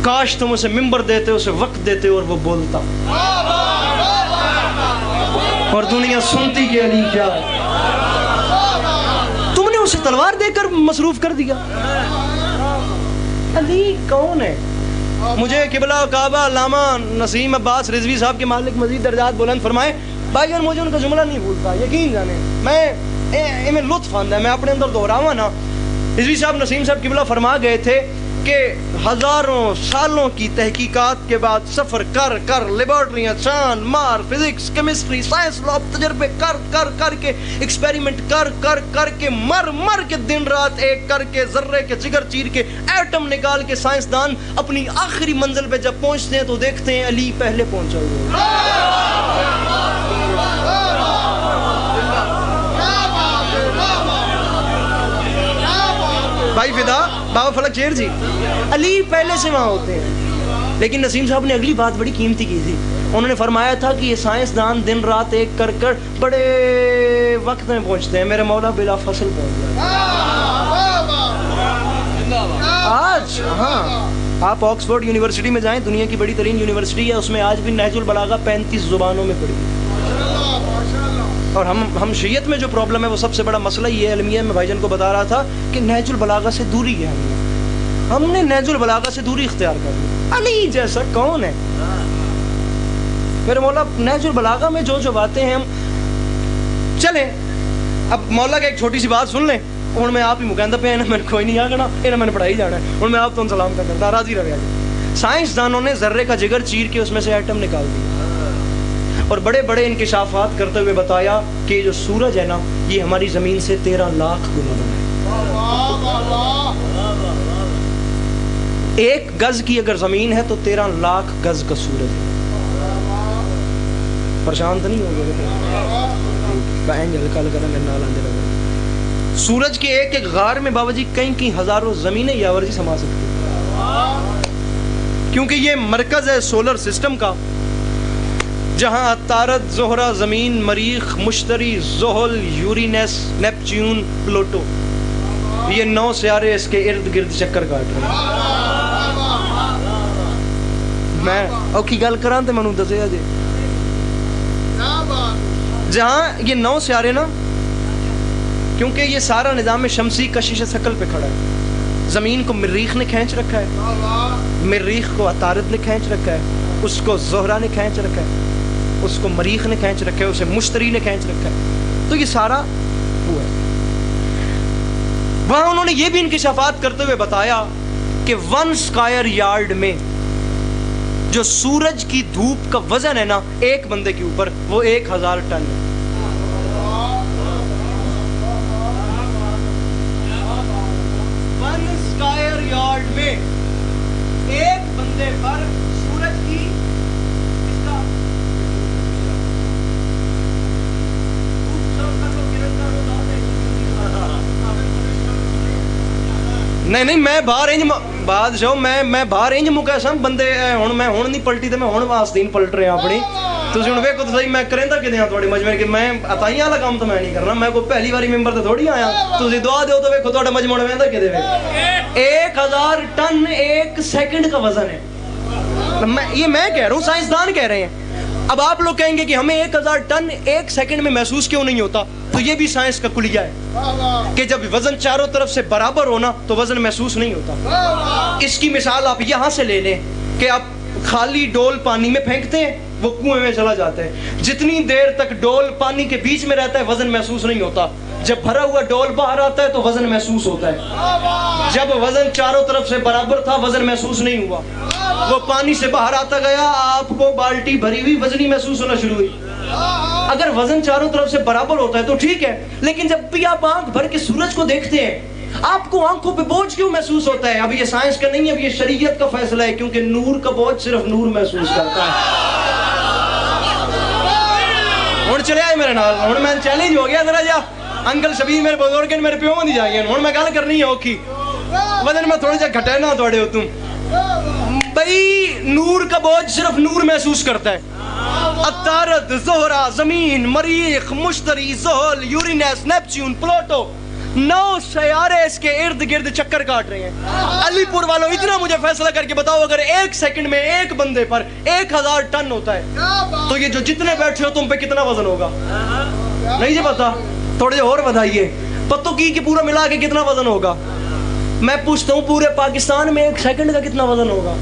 A: کاش تم اسے ممبر دیتے، اسے وقت دیتے اور وہ بولتا اور دنیا سنتی کہ علی کیا ہے. تم نے اسے تلوار دے کر مصروف کر دیا. علی کون ہے؟ مجھے قبلہ کعبہ علامہ نسیم عباس رضوی صاحب کے مالک مزید درجات بلند فرمائے. بھائی جان مجھے ان کا جملہ نہیں بھولتا، یقین جانے میں لطف آندہ ہے، میں اپنے اندر دہراواں نا. رضوی صاحب نسیم صاحب قبلہ فرما گئے تھے کہ ہزاروں سالوں کی تحقیقات کے بعد سفر کر کر لیبارٹریاں چاند مار فزکس کیمسٹری سائنس لاب تجربے کر کے ایکسپیریمنٹ کر کے مر کے دن رات ایک کر کے ذرے کے جگر چیر کے ایٹم نکال کے سائنسدان اپنی آخری منزل پہ جب پہنچتے ہیں تو دیکھتے ہیں علی پہلے پہنچا ہوا بھائی فدا بابا فلک شیر جی علی پہلے سے وہاں ہوتے ہیں. لیکن نسیم صاحب نے اگلی بات بڑی قیمتی کی تھی. انہوں نے فرمایا تھا کہ یہ سائنسدان دن رات ایک کر بڑے وقت میں پہنچتے ہیں, میرے مولا بلا فصل پہنچ جائے. آج ہاں آپ آکسفورڈ یونیورسٹی میں جائیں, دنیا کی بڑی ترین یونیورسٹی ہے, اس میں آج بھی نہج البلاغہ 35 زبانوں میں پڑھی ہے. اور ہم شیعت میں جو پرابلم ہے وہ سب سے بڑا مسئلہ یہ ہے, المیہ میں بھائی جان کو بتا رہا تھا کہ نہج البلاغہ سے دوری ہے. ہم نے نہج البلاغہ سے دوری اختیار کر لی. علی جیسا کون ہے میرے مولا؟ نہج البلاغہ میں جو باتیں ہیں ہم چلیں. اب مولا کا ایک چھوٹی سی بات سن لیں. ہوں میں آپ ہی مکندہ پہ میں کوئی نہیں آگنا یہ میں نے پڑھائی جانا ہے. ہوں میں آپ تو سلام کا کرتا راضی رہے. سائنسدانوں نے ذرے کا جگر چیر کے اس میں سے ایٹم نکال دیا اور بڑے بڑے انکشافات کرتے ہوئے بتایا کہ جو سورج ہے نا یہ ہماری زمین سے 13 لاکھ گنا بڑا ہے. ایک گز کی اگر زمین ہے تو 13 لاکھ گز کا سورج ہے. پریشان تو نہیں ہو گئے؟ سورج کے ایک ایک غار میں بابا جی کئی ہزاروں زمینیں یاور جی سما سکتی ہیں, کیونکہ یہ مرکز ہے سولر سسٹم کا جہاں عطارد زہرہ زمین مریخ مشتری زحل یورینس نیپچیون پلوٹو یہ 9 سیارے اس کے ارد گرد چکر کاٹ رہے ہیں. میں اوکھی گل کراں تے منوں دسیا جی جہاں یہ 9 سیارے نا, کیونکہ یہ سارا نظام شمسی کشش ثقل پہ کھڑا ہے. زمین کو مریخ نے کھینچ رکھا ہے, مریخ کو عطارد نے کھینچ رکھا ہے, اس کو زہرہ نے کھینچ رکھا ہے, اس کو مریخ نے کھینچ رکھا ہے, اسے مشتری نے کھینچ رکھا ہے. تو یہ سارا وہ ہے. وہاں انہوں نے یہ بھی انکشافات کرتے ہوئے بتایا کہ 1 اسکوائر یارڈ میں جو سورج کی دھوپ کا وزن ہے نا ایک بندے کے اوپر وہ 1000 ٹن ہے. 1 اسکوائر یارڈ میں ایک بندے پر سورج کی نہیں میں باہر انج بادشاہ میں باہر انج مکا سا بندے ہن میں ہن نہیں پلٹی تے میں ہن واسطے پلٹ رہا اپنی. تسی ہن ویکھو تے صحیح میں کریندا کدے ہاں تواڈے مجمع کہ میں عطائیاں والا کام تو میں نہیں کرنا, میں کوئی پہلی باری ممبر تے تھوڑی آیا. تسی دعا دیو تو ویکھو تواڈا مجمع ویندا کدے وے 1000 ٹن 1 سیکنڈ کا وزن ہے. یہ میں کہہ رہا ہوں, سائنسدان کہہ رہے ہیں. اب آپ لوگ کہیں گے کہ ہمیں 1000 ٹن 1 سیکنڈ میں محسوس کیوں نہیں ہوتا, تو یہ بھی سائنس کا کلیہ ہے کہ جب وزن چاروں طرف سے برابر ہونا تو وزن محسوس نہیں ہوتا. اس کی مثال آپ یہاں سے لے لیں کہ آپ خالی ڈول پانی میں پھینکتے ہیں وہ کنویں میں چلا جاتا ہے. جتنی دیر تک ڈول پانی کے بیچ میں رہتا ہے وزن محسوس نہیں ہوتا. جب بھرا ہوا ڈول باہر آتا ہے تو وزن محسوس ہوتا ہے. جب وزن چاروں طرف سے برابر تھا وزن محسوس نہیں ہوا. وہ پانی سے باہر آتا گیا, آپ کو بالٹی بھری ہوئی وزنی محسوس ہونا شروع ہوئی. اگر وزن چاروں طرف سے برابر ہوتا ہے تو ٹھیک ہے, لیکن جب بھی آپ آنکھ بھر کے سورج کو دیکھتے ہیں آپ کو آنکھوں پہ بوجھ کیوں محسوس ہوتا ہے؟ اب یہ سائنس کا نہیں ہے, اب یہ شریعت کا فیصلہ ہے, کیونکہ نور کا بوجھ صرف نور محسوس کرتا ہے. ہوں چلے آئے میرے نال, ہوں میں چیلنج ہو گیا ذرا جا انکل شبیر میرے بزرگ میرے پیو نہیں جائیں. ہوں میں گل کرنی ہے اوکھی, وزن میں تھوڑا جا گھٹے نہ تھوڑے ہو تم بھائی. نور کا بوجھ صرف نور محسوس کرتا ہے. عطارد زہرہ زمین مریخ مشتری زحل یورینس نیپچیون پلوٹو 9 سیارے اس کے ارد گرد چکر کاٹ رہے ہیں. علی پور والوں اتنا مجھے فیصلہ کر کے بتاؤ, اگر 1 سیکنڈ میں ایک بندے پر 1000 ٹن ہوتا ہے تو یہ جو جتنے بیٹھے ہو تم پہ کتنا وزن ہوگا؟ نہیں جی پتا, تھوڑے اور بتائیے پتوں کی کہ پورا ملا کے کتنا وزن ہوگا. میں پوچھتا ہوں پورے پاکستان میں 1 سیکنڈ کا کتنا وزن ہوگا؟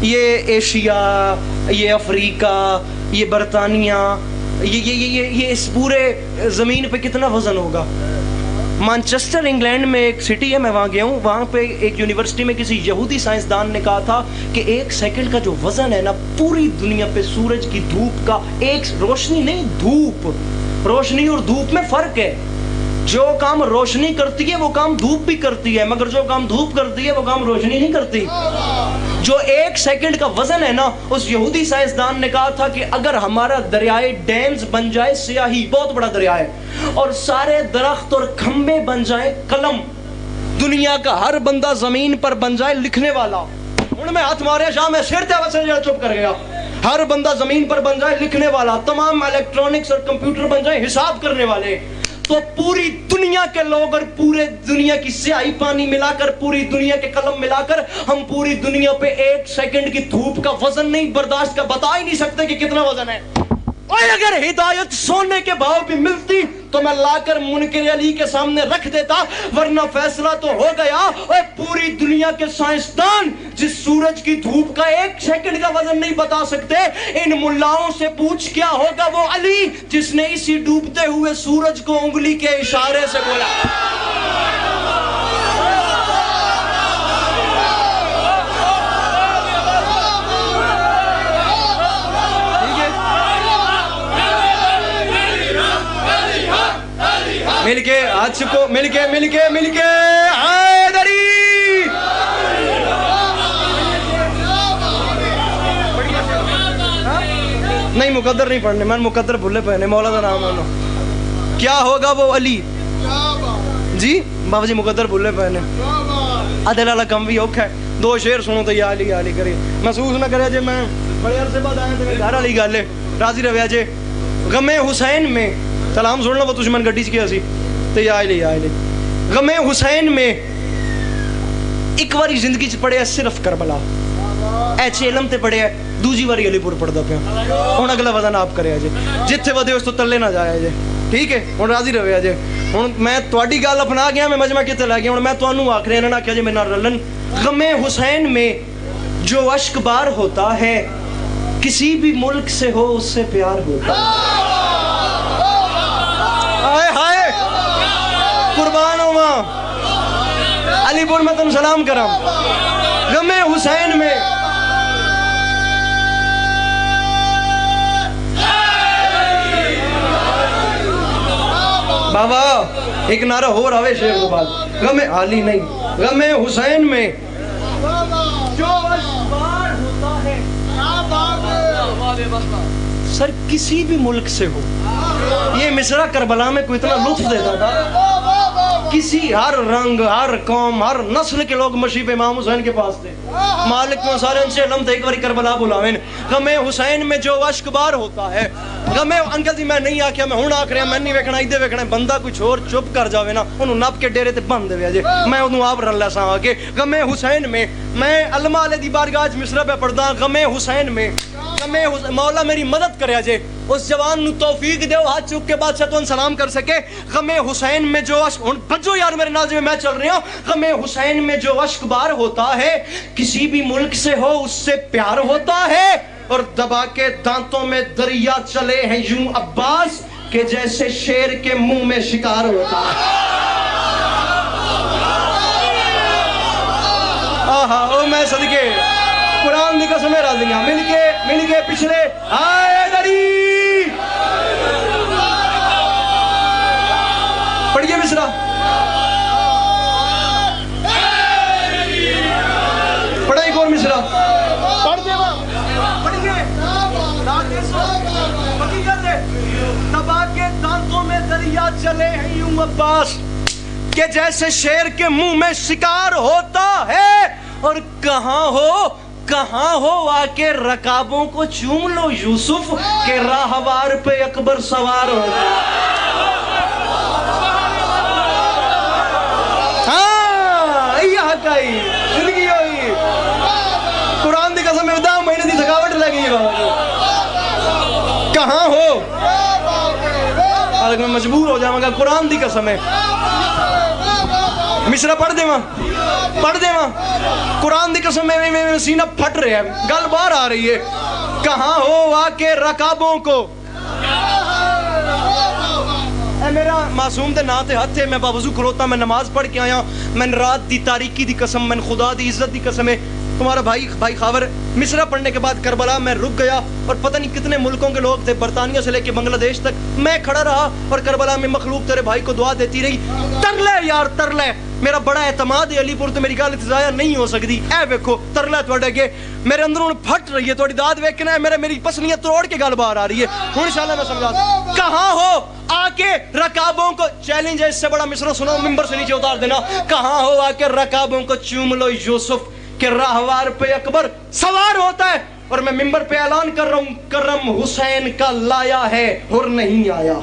A: یہ ایشیا, یہ افریقہ, یہ برطانیہ, یہ اس پورے زمین پہ کتنا وزن ہوگا؟ مانچسٹر انگلینڈ میں ایک سٹی ہے، میں وہاں گیا ہوں، وہاں پہ ایک یونیورسٹی میں کسی یہودی سائنسدان نے کہا تھا کہ 1 سیکنڈ کا جو وزن ہے نا پوری دنیا پہ سورج کی دھوپ کا، ایک روشنی نہیں دھوپ، روشنی اور دھوپ میں فرق ہے. جو کام روشنی کرتی ہے وہ کام دھوپ بھی کرتی ہے، مگر جو کام دھوپ کرتی ہے وہ کام روشنی نہیں کرتی. جو 1 سیکنڈ کا وزن ہے نا، اس یہودی سائنسدان نے کہا تھا کہ اگر ہمارا دریائے ڈیمز بن جائے، سیاہی بہت بڑا دریا ہے، اور سارے درخت اور کھمبے بن جائیں قلم، دنیا کا ہر بندہ زمین پر بن جائے لکھنے والا، ان میں ہاتھ مارے شاہ میں سر تھا ویسے چپ کر گیا، ہر بندہ زمین پر بن جائے لکھنے والا، تمام الیکٹرانکس اور کمپیوٹر بن جائے حساب کرنے والے، تو پوری دنیا کے لوگ اور پورے دنیا کی سیاہی پانی ملا کر، پوری دنیا کے قلم ملا کر، ہم پوری دنیا پہ 1 سیکنڈ کی دھوپ کا وزن نہیں برداشت کا بتا ہی نہیں سکتے کہ کتنا وزن ہے. اور اگر ہدایت سونے کے بھاؤ بھی ملتی تو میں لا کر منکر علی کے سامنے رکھ دیتا، ورنہ فیصلہ تو ہو گیا. اور پوری دنیا کے سائنسدان جس سورج کی دھوپ کا 1 سیکنڈ کا وزن نہیں بتا سکتے، ان ملاؤں سے پوچھ کیا ہوگا وہ علی جس نے اسی ڈوبتے ہوئے سورج کو انگلی کے اشارے سے بولا. مل کے ہاتھ چکو، مل کے حیدری. نہیں مقدر نہیں پڑھنے، میں مقدر بھولے پہنے، مولا کا نام ہے. کیا ہوگا وہ علی جی بابا جی مقدر بھولے پہنے. ادھر والا کم بھی اوکھا ہے، 2 شعر سنو تو یا علی کری، محسوس نہ کرے جے میں بڑے عرصے بعد آیا تو گھر والی گل ہے. راضی رویا جے غم حسین میں سلام سننا وہ دشمن گڈی چ کیا سی تو یا علی غم حسین میں ایک واری زندگی چ پڑھیا صرف کربلا، اے چیلم تے پڑھیا دوجی واری علی پور پڑھدا پیا. ہن اگلا وزن آپ کریا جے، جتھے ودے اس تو تلے نہ جایا جے. ٹھیک ہے ہن راضی رویا جے. ہن میں تواڈی گل اپنا گیا، میں مجمع کتے لے گیا. ہن میں تانوں آکھرے نہ آکھیا جے میرے نال رلن. غم حسین میں جو اشک بار ہوتا ہے کسی بھی ملک سے ہو اس سے پیار ہوتا ہے. ہائے قربان ہوا علی پور میں تم سلام کرم. غم حسین میں بابا ایک نعرہ ہو رہا ہے شیخ بعد غم علی نہیں، غم حسین میں جو اشبار ہوتا ہے سر کسی بھی ملک سے ہو. یہ مصرع کربلا میں کوئی اتنا لطف دیتا تھا، کسی ہر رنگ ہر قوم ہر نسل کے لوگ مشیب امام حسین کے پاس تھے. مالک میں سارے ان سے علم تھے ایک باری کربلا بلاویں. غم حسین میں جو اشک بار ہوتا ہے، غم انکل جی میں نہیں آکھیا، میں ہن آکھ رہا میں نہیں ویکھنا ایدے ویکھنا. بندہ کوئی چھوڑ چپ کر جاوے نا اونوں نپ کے ڈیرے تے بند دے جے، میں اونوں آپ رل لیساں آ کے. غم حسین میں میں علماء والے دی بارگاہ وچ مصرع پہ پڑھدا. غم حسین میں مولا میری مدد کریا جے، اس جوان نو توفیق دیو ہاتھ چک کے بادشاہ تو سلام کر سکے. غم حسین میں جو اشک، بجو یار میرے نال میں چل رہی ہوں. غم حسین میں جو اشک بار ہوتا ہے کسی بھی ملک سے ہو اس سے پیار ہوتا ہے. اور دبا کے دانتوں میں دریا چلے ہیں یوں عباس کہ جیسے شیر کے منہ میں شکار ہوتا ہے. آہا او میں صدقے قرآن دی قسم راضیاں مل کے پچھلے آئے دری پڑھیے مصرع پڑھے ایک اور مصرع دبا کے دانتوں میں دریا چلے ہیں یوں عباس کہ جیسے شیر کے منہ میں شکار ہوتا ہے. اور کہاں ہو آ کے رکابوں کو چوم لو یوسف کہ راہوار پہ اکبر سوار ہوتا. ہاں یہ حق آئی زندگی ہوئی. قرآن دی قسم میں 10 مہینے دی تھکاوٹ لگی کہاں ہو. میں مجبور ہو جاؤں گا قرآن دی قسم ہے. مصرع پڑھ دے قرآن دی قسم میں سینہ پھٹ رہا ہے، گل باہر آ رہی ہے. کہاں ہو آ کے رکابوں کو. میرا معصوم دے نام تے ہاتھ ہے، میں باوضو کھلوتا، میں نماز پڑھ کے آیا، میں رات دی تاریکی دی قسم، میں خدا دی عزت دی قسم ہے، تمہارا بھائی خاور مصرع پڑھنے کے بعد کربلا میں رک گیا، اور پتہ نہیں کتنے ملکوں کے لوگ تھے، برطانیہ سے لے کے بنگلہ دیش تک، میں کھڑا رہا اور کربلا میں مخلوق تیرے بھائی کو دعا دیتی رہی. ترلے یار ترلے، میرا بڑا اعتماد ہے علی پور، تو میری گل ضائع نہیں ہو سکتی. اے ویکھو ترلے تواڈے اگے میرے اندروں پھٹ رہی ہے، تواڈی داد ویکھنا ہے، میری پسلیاں توڑ کے گل باہر آ رہی ہے. ہن انشاءاللہ میں سمجھا دوں. کہاں ہو آ کے رکابوں کو، چیلنج ہے اس سے بڑا مصرع سنو، ممبر سے نیچے اتار دینا. کہاں ہو آ کے رکابوں کو چوم لو یوسف کہ راہوار پہ اکبر سوار ہوتا ہے. اور میں ممبر پہ اعلان کر رہا ہوں، کرم حسین کا لایا ہے اور نہیں آیا.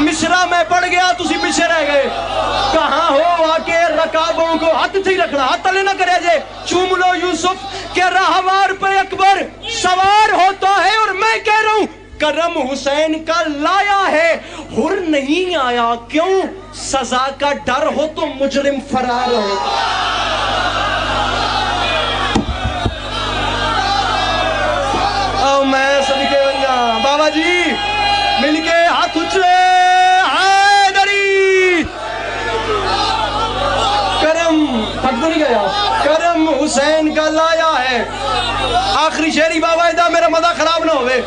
A: مصرع میں پڑ گیا، تسی پیچھے رہ گئے. کہاں ہو آ کے رکابوں کو، ہاتھ تھی رکھنا، ہاتھ تلے نہ کرے جے، چوم لو یوسف کہ راہوار پہ اکبر سوار ہوتا ہے. اور میں کہہ رہا ہوں کرم حسین کا لایا ہے اور نہیں آیا. کیوں؟ سزا کا ڈر ہو تو مجرم فرار ہو. او میں صدقے بنیا بابا جی مل کے ہاتھ اچھے حیدری. کرم پھٹ تو نہیں گیا، کرم حسین کا لایا ہے. آخری شعری بابا ادا میرا مزہ خراب نہ ہوئے،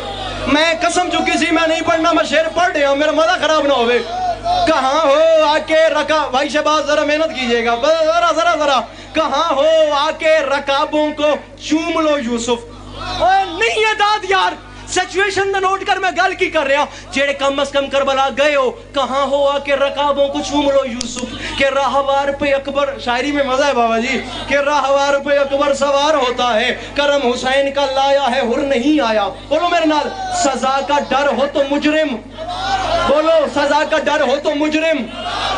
A: میں قسم چکی سی میں نہیں پڑھنا، میں شعر پڑھ رہا ہوں، میرا مزہ خراب نہ ہوئے. کہاں ہو آ کے رکا، بھائی شہباز ذرا محنت کیجئے گا، ذرا کہاں ہو آ کے رکابوں کو چوم لو یوسف. نہیں ہے داد یار، سچویشن دا نوٹ کر، میں گل کی کر رہا جیڑے کم از کم کربلا گئے ہو. کہاں ہو آ کے رکابوں کو چوم لو یوسف کہ راہوار پہ اکبر، شاعری میں مزہ ہے بابا جی، کہ راہوار پہ اکبر سوار ہوتا ہے. کرم حسین کا لایا ہے اور نہیں آیا. بولو میرے نال، سزا کا ڈر ہو تو مجرم، بولو سزا کا ڈر ہو تو مجرم،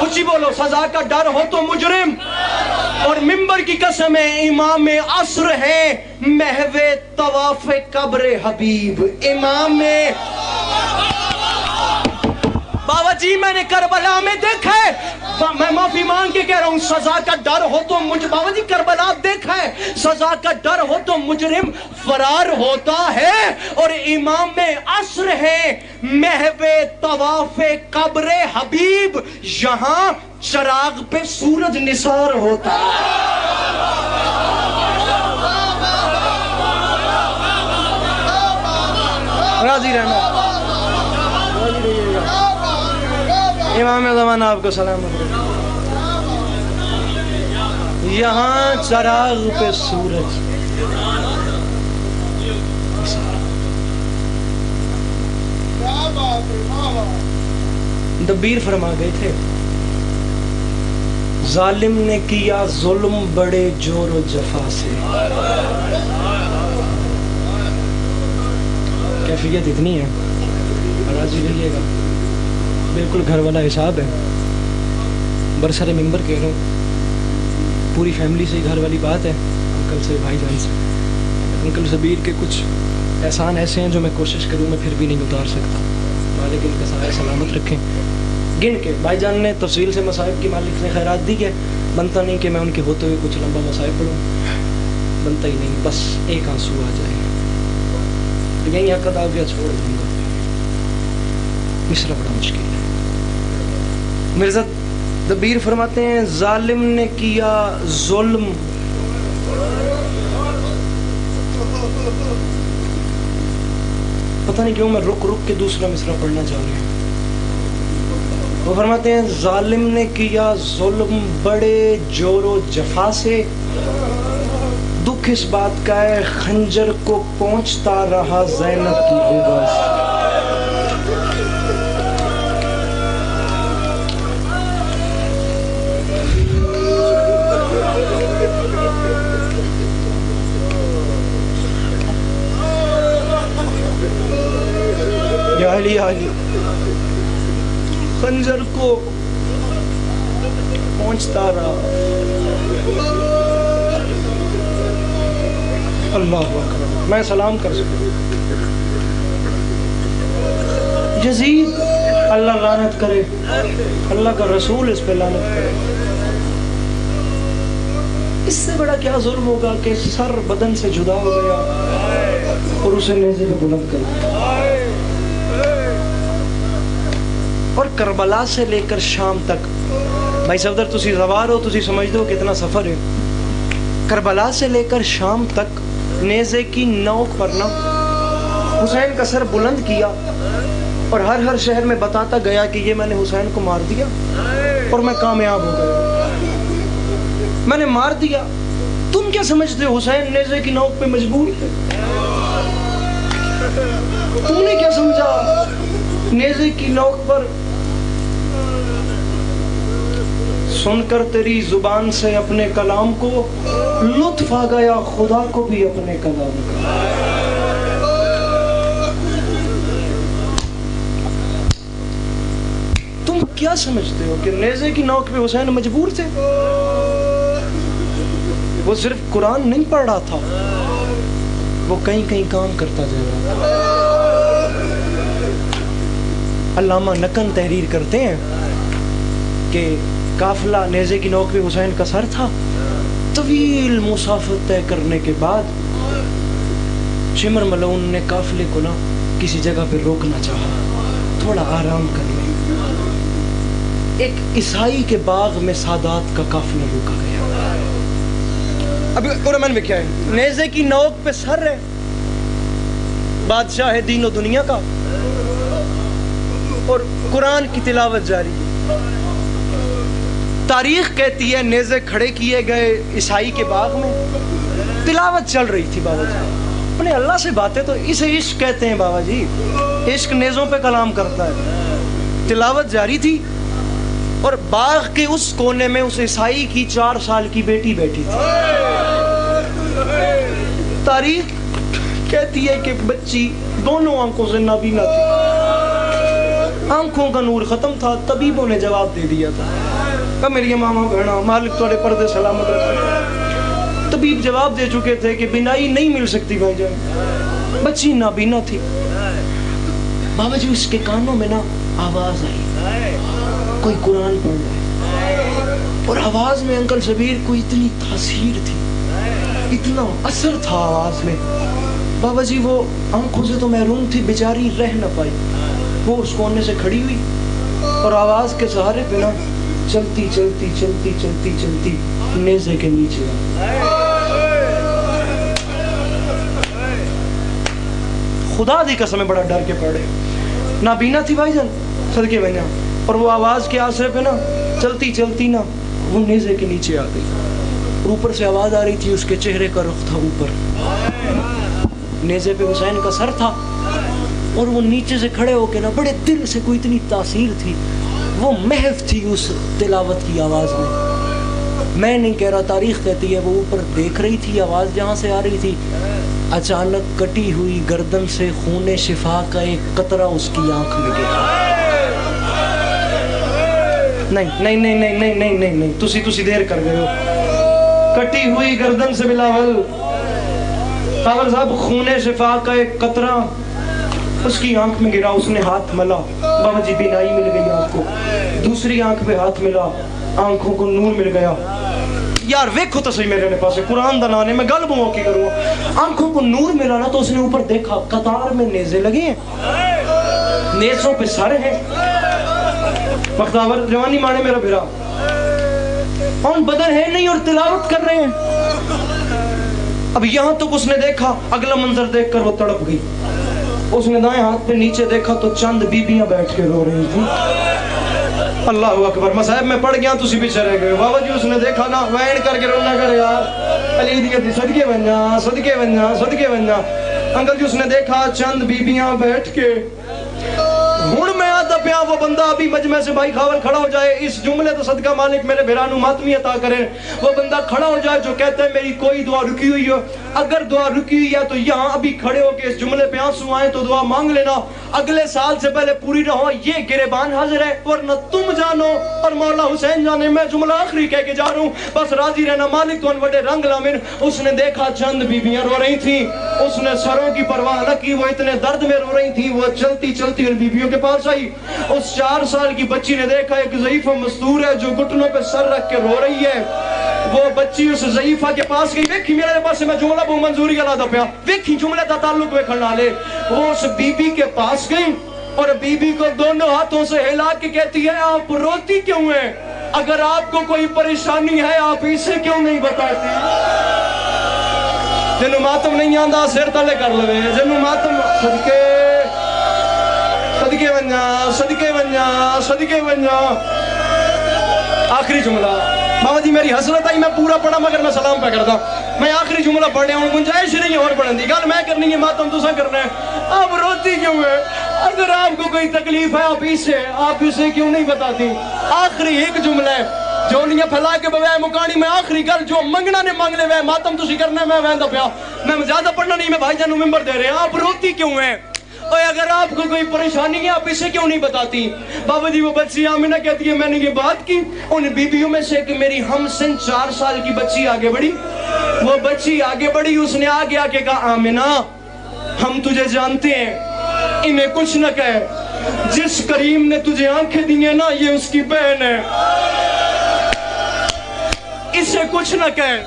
A: اچھی بولو سزا کا ڈر ہو تو مجرم. اور ممبر کی قسم ہے امام عصر ہے محو طواف قبر حبیب. امام بابا جی میں نے کربلا میں دیکھا ہے، میں معافی مانگ کے کہہ رہا ہوں، سزا کا ڈر ہو تو بابا جی کربلا دیکھا ہے، سزا کا ڈر ہو تو مجرم فرار ہوتا ہے. اور امام عصر ہے محو طواف قبر حبیب، یہاں چراغ پہ سورج نثار ہوتا ہے. راضی رہنا، راضی رہیے گا. امام زمانہ آپ کو سلام علیکم. یہاں چراغ پہ سورج دبیر فرما گئے تھے، ظالم نے کیا ظلم بڑے جور و جفا سے. کیفیت اتنی ہے، راضی رہیے گا، بالکل گھر والا حساب ہے. برسر ممبر کہہ رہا ہوں، پوری فیملی سے گھر والی بات ہے، انکل سے، بھائی جان سے. انکل زبیر کے کچھ احسان ایسے ہیں جو میں کوشش کروں میں پھر بھی نہیں اتار سکتا. مالک ان کا سایہ سلامت رکھیں. گن کے بھائی جان نے تفصیل سے مصائب کی مالک نے خیرات دی ہے، بنتا نہیں کہ میں ان کے ہوتے ہوئے کچھ لمبا مصائب پڑھوں، بنتا ہی نہیں، بس ایک آنسو آ جائے یہیں حق ادا کیا چھوڑ دوں گا. مصرع بڑا مشکل ہے. مرزا دبیر فرماتے ہیں ظالم نے کیا ظلم، پتہ نہیں کیوں میں رک کے دوسرا مصرع پڑھنا چاہ رہا ہوں. وہ فرماتے ہیں ظالم نے کیا ظلم بڑے جور و جفا سے، دکھ اس بات کا ہے خنجر کو پہنچتا رہا زینب کی غبا سے. یا علی خنجر کو پہنچتا رہا. اللہ اکبر، میں سلام کر سکوں. یزید اللہ لعنت کرے، اللہ کا رسول اس پہ لعنت کرے. اس سے بڑا کیا ظلم ہوگا کہ سر بدن سے جدا ہو گیا اور اسے نیزے پہ بلند کر دیا. کربلا سے لے کر شام تک. بھائی صفدر تسی سوار ہو, تسی سمجھ دو کتنا سفر ہے. کربلا سے لے کر شام تک نیزے کی نوک پر نا حسین کا سر بلند کیا اور ہر شہر میں بتاتا گیا کہ یہ میں نے حسین کو مار دیا اور میں کامیاب ہو گیا, میں نے مار دیا. تم کیا سمجھتے ہو حسین نیزے کی نوک پہ مجبور ہے؟ تم نے کیا سمجھا نیزے کی نوک پر؟ سن کر تیری زبان سے اپنے کلام کو لطف آ گیا خدا کو بھی اپنے کلام کا. تم کیا سمجھتے ہو کہ نیزے کی نوک پہ حسین مجبور تھے؟ وہ صرف قرآن نہیں پڑھ رہا تھا, وہ کہیں کام کرتا جا رہا تھا. علامہ نکن تحریر کرتے ہیں کہ قافلہ نیزے کی نوک پہ حسین کا سر تھا. طویل مسافت طے کرنے کے بعد شمر ملعون نے قافلے کو نا کسی جگہ پہ روکنا چاہا, تھوڑا آرام کر لیں. ایک عیسائی کے باغ میں سادات کا قافلہ روکا گیا. اب قرآن میں کیا ہے؟ نیزے کی نوک پہ سر ہے بادشاہ ہے دین و دنیا کا, اور قرآن کی تلاوت جاری ہے. تاریخ کہتی ہے نیزے کھڑے کیے گئے عیسائی کے باغ میں, تلاوت چل رہی تھی. بابا جی اپنے اللہ سے باتیں تو اسے عشق کہتے ہیں. بابا جی عشق نیزوں پہ کلام کرتا ہے. تلاوت جاری تھی اور باغ کے اس کونے میں اس عیسائی کی 4 سال کی بیٹی بیٹھی تھی. تاریخ کہتی ہے کہ بچی دونوں آنکھوں سے نابینا تھی, آنکھوں کا نور ختم تھا. طبیبوں نے جواب دے دیا تھا کہ میری ماما بہنا مالک تھوڑے پردے سلامت رکھے. طبیب جواب دے چکے تھے کہ بینائی نہیں مل سکتی بھائی جان, بچی نابینا تھی. بابا جی اس کے کانوں میں نا آواز آئی, کوئی قرآن پڑھ رہا ہے, اور آواز میں انکل شبیر کو اتنی تاثیر تھی, اتنا اثر تھا آواز میں. بابا جی وہ آنکھوں سے تو محروم تھی, بیچاری رہ نہ پائی. وہ اس کونے سے کھڑی ہوئی اور آواز کے سہارے پہ نا چلتی چلتی چلتی چلتی چلتی نیزے کے نیچے خدا دی قسم بڑا ڈر کے پڑے. نابینا تھی بھائی جان صدقے بنیا, اور وہ آواز کے آسرے پہ نا چلتی چلتی نا وہ نیزے کے نیچے آ گئی. اوپر سے آواز آ رہی تھی, اس کے چہرے کا رخ تھا اوپر, نیزے پہ حسین کا سر تھا, اور وہ نیچے سے کھڑے ہو کے نا بڑے دل سے کوئی اتنی تاثیر تھی, وہ محو تھی اس تلاوت کی آواز میں. میں نہیں کہہ رہا, تاریخ کہتی ہے وہ اوپر دیکھ رہی تھی آواز جہاں سے آ رہی تھی. اچانک کٹی ہوئی گردن سے خون شفا کا ایک قطرہ اس کی آنکھ میں گرا. نہیں نہیں نہیں نہیں نہیں نہیں نہیں نہیں تسی دیر کر گئے ہو. کٹی ہوئی گردن سے بلاول کاغذ صاحب خون شفا کا ایک قطرہ اس کی آنکھ میں گرا. اس نے ہاتھ ملا, بابا جی بینائی مل گئی آنکھ کو. دوسری آنکھ پہ ہاتھ ملا, آنکھوں کو نور مل گیا. یار ویکھو تو صحیح میرے پاس قرآن دا نانے میں گل بمو کی کروں. آنکھوں کو نور ملا نا تو اس نے اوپر دیکھا, قطار میں نیزے لگے ہیں, نیزوں پہ سر ہیں. بختاور جوانی مانے میرا بھرا ان بدن ہے نہیں اور تلاوت کر رہے ہیں. اب یہاں تک اس نے دیکھا, اگلا منظر دیکھ کر وہ تڑپ گئی. اس نے دائیں ہاتھ پہ نیچے دیکھا تو چند بیبیاں بیٹھ کے رو رہی تھیں. اللہ اکبر. مصاحب میں پڑھ گیا تسی پیچھے رہ گئے. بابا جی اس نے دیکھا نا وین کر کے رونا کر یار علی دی صدقے بن جا صدقے بن جا صدقے بن جا. انکل جی اس نے دیکھا چند بیبیاں بیٹھ کے. ہن میں آتا پیا وہ بندہ ابھی مجمع سے بھائی خاور کھڑا ہو جائے, اس جملے تو صدقہ مالک میرے بھرانو ماتمی عطا کرے. وہ بندہ کھڑا ہو جائے جو کہتا ہے میری کوئی دعا رکی ہوئی ہو, اگر دعا رکی ہوئی ہے تو یہاں ابھی کھڑے ہو کے اس جملے پہ آنسو آئیں تو دعا مانگ لینا, اگلے سال سے پہلے پوری نہ ہو. یہ گریبان حاضر ہے ورنہ تم جانو اور مولا حسین جانے. میں جملہ آخری کہہ کے جا رہا ہوں, بس راضی رہنا مالک تو ان بڑے رنگ لامن. اس نے دیکھا چند بیبیاں رو رہی تھیں, اس نے سروں کی پرواہ نہ کی, وہ اتنے درد میں رو رہی تھیں. وہ چلتی چلتی ان بیبیوں کے پاس آئی. اس 4 سال کی بچی نے دیکھا ایک ضعیف و مستور ہے جو گھٹنوں پہ سر رکھ کے رو رہی ہے. وہ بچی اس ضعیفہ کے پاس گئی. ویکھی میرے پاس میں جملہ بہو منظوری اللہ دا پیا, ویکھی جملے دا تعلق ویکھن والے. وہ اس بی بی کے پاس گئی اور بیوی کو دونوں ہاتھوں سے ہلا کے کہتی ہے آپ روتی کیوں ہیں؟ اگر آپ کو کوئی پریشانی ہے آپ اسے کیوں نہیں بتاتی؟ جنوں ماتم نہیں آندا سر تلے کر لوے، جنوں ماتم صدقے ونجا آخری جملہ بابا جی میری حسرت آئی، میں پورا پڑھا مگر میں سلام پہ کرتا میں آخری جملہ پڑھنے ہوں، گنجائش نہیں اور پڑھن دی گل میں کرنی ہے، ماتم تسا کرنا ہے، آپ روتی کیوں ہے؟ اگر آپ کو کوئی تکلیف ہے آپ اسے کیوں نہیں بتاتی؟ آخری ایک جملہ ہے جو نہیں پھیلا کے بوائے مکانی میں آخری گل جو منگنا نے مانگ لے وے ماتم تسی کرنا ہے، میں ویندہ پیا میں زیادہ پڑھنا نہیں، میں بھائی جانوں ممبر دے رہے ہیں، آپ روتی کیوں ہیں؟ اور اگر آپ کو کوئی پریشانی ہے آپ اسے کیوں نہیں بتاتی؟ بابا جی وہ بچی آمینہ کہتی ہے میں نے یہ بات کی ان بیویوں میں سے کہ میری ہم سن 4 سال کی بچی آگے بڑھی، وہ بچی آگے بڑھی، اس نے آگے آ کے کہا آمینہ ہم تجھے جانتے ہیں، انہیں کچھ نہ کہے، جس کریم نے تجھے آنکھیں دی ہیں نا یہ اس کی بہن ہے، اسے کچھ نہ کہے۔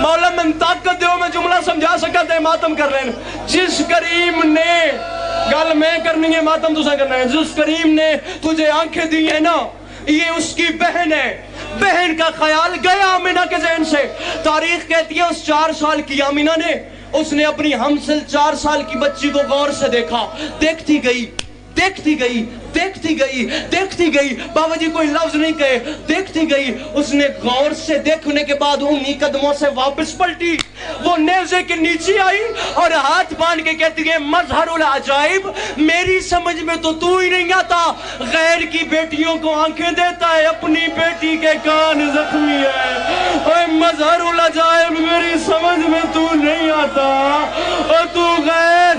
A: مولا من طاقت دیو میں جملہ سمجھا سکتا ہے ماتم کر رہے ہیں، جس کریم نے گل میں کرنی ہے ماتم تسا کرنا ہے، جس کریم نے تجھے آنکھیں دی ہیں نا یہ اس کی بہن ہے۔ بہن کا خیال گیا آمینہ کے ذہن سے، تاریخ کہتی ہے اس 4 سال کی آمینہ نے اس نے اپنی ہمسل 4 سال کی بچی کو غور سے دیکھا، دیکھتی گئی دیکھتی گئی دیکھتی گئی دیکھتی گئی، بابا جی کوئی لفظ نہیں کہے، دیکھتی گئی، اس نے غور سے دیکھنے کے بعد انہی قدموں سے واپس پلٹی، وہ نیزے کے نیچے آئی اور ہاتھ باندھ کے کہتی ہے مظہر العجائب میری سمجھ میں تو ہی نہیں آتا، غیر کی بیٹیوں کو آنکھیں دیتا ہے اپنی بیٹی کے کان زخمی ہے، اے مظہر العجائب میری سمجھ میں تو نہیں آتا، اور تو غیر